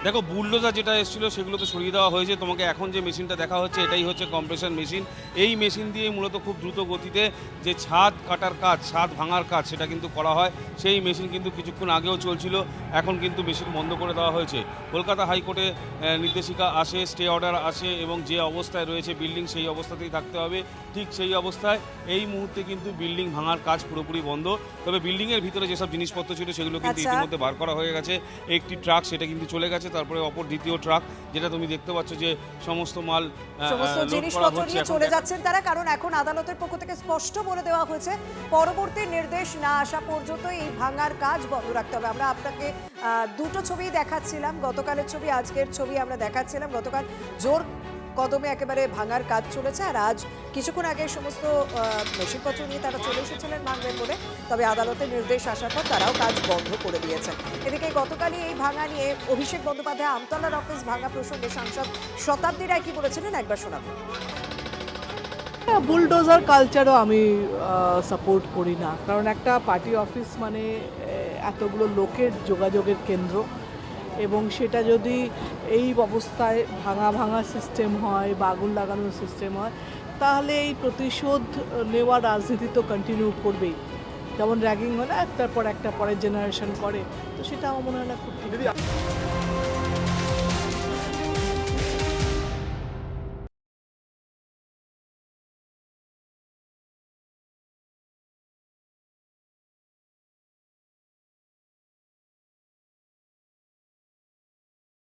দেখো, বুলডোজার যেটা এসেছিলো সেগুলো তো সরিয়ে দেওয়া হয়েছে। তোমাকে এখন যে মেশিনটা দেখা হচ্ছে এটাই হচ্ছে কম্প্রেশন মেশিন। এই মেশিন দিয়ে মূলত খুব দ্রুত গতিতে যে ছাদ কাটার কাজ, ছাদ ভাঙার কাজ, সেটা কিন্তু করা হয়। সেই মেশিন কিন্তু কিছুক্ষণ আগেও চলছিল, এখন কিন্তু মেশিন বন্ধ করে দেওয়া হয়েছে। কলকাতা হাইকোর্টে নির্দেশিকা আসে, স্টে অর্ডার আসে এবং যে অবস্থায় রয়েছে বিল্ডিং সেই অবস্থাতেই থাকতে হবে। ঠিক সেই অবস্থায় এই মুহূর্তে কিন্তু বিল্ডিং ভাঙার কাজ পুরোপুরি বন্ধ। তবে বিল্ডিংয়ের ভিতরে যেসব জিনিসপত্র ছিল সেগুলো কিন্তু ইতিমধ্যে বার করা হয়ে গেছে। একটি ট্রাক সেটা কিন্তু চলে গেছে, তারপরে অপর দ্বিতীয় ট্রাক যেটা তুমি দেখতে পাচ্ছ যে সমস্ত মাল জিনিসপত্র নিয়ে চলে যাচ্ছেন তারা। কারণ এখন আদালতের পক্ষ থেকে স্পষ্ট বলে দেওয়া হয়েছে পরবর্তী নির্দেশ না আসা পর্যন্ত এই ভাঙার কাজ বন্ধ রাখতে হবে। আমরা আপনাকে দুটো ছবি দেখাচ্ছিলাম, গতকালের ছবি, আজকের ছবি আমরা দেখাচ্ছিলাম। গতকাল জোর কদমে একেবারে ভাঙার কাজ চলেছে, আর আজ কিছুক্ষণ আগে সমস্ত মেশিনপত্র নিয়ে তারা চলে এসেছিলেন ভাঙবেন বলে। তবে আদালতের নির্দেশ আসার পর তারাও কাজ বন্ধ করে দিয়েছেন। এদিকে গতকালই এই ভাঙা নিয়ে অভিষেক বন্দ্যোপাধ্যায় আমতলার অফিস ভাঙা প্রসঙ্গে সাংসদ শতাব্দী রায় কি বলেছিলেন একবার শোনাবো। বুলডোজার কালচারও আমি সাপোর্ট করি না, কারণ একটা পার্টি অফিস মানে এতগুলো লোকের যোগাযোগের কেন্দ্র, এবং সেটা যদি এই অবস্থায় ভাঙা সিস্টেম হয় বা আগুন লাগানোর সিস্টেম হয়, তাহলে এই প্রতিশোধ নেওয়ার রাজনীতি তো কন্টিনিউ করবেই। যেমন র্যাগিং হলে একটার পর একটা পরের জেনারেশন করে, তো সেটা আমার মনে হয় না খুব ঠিক।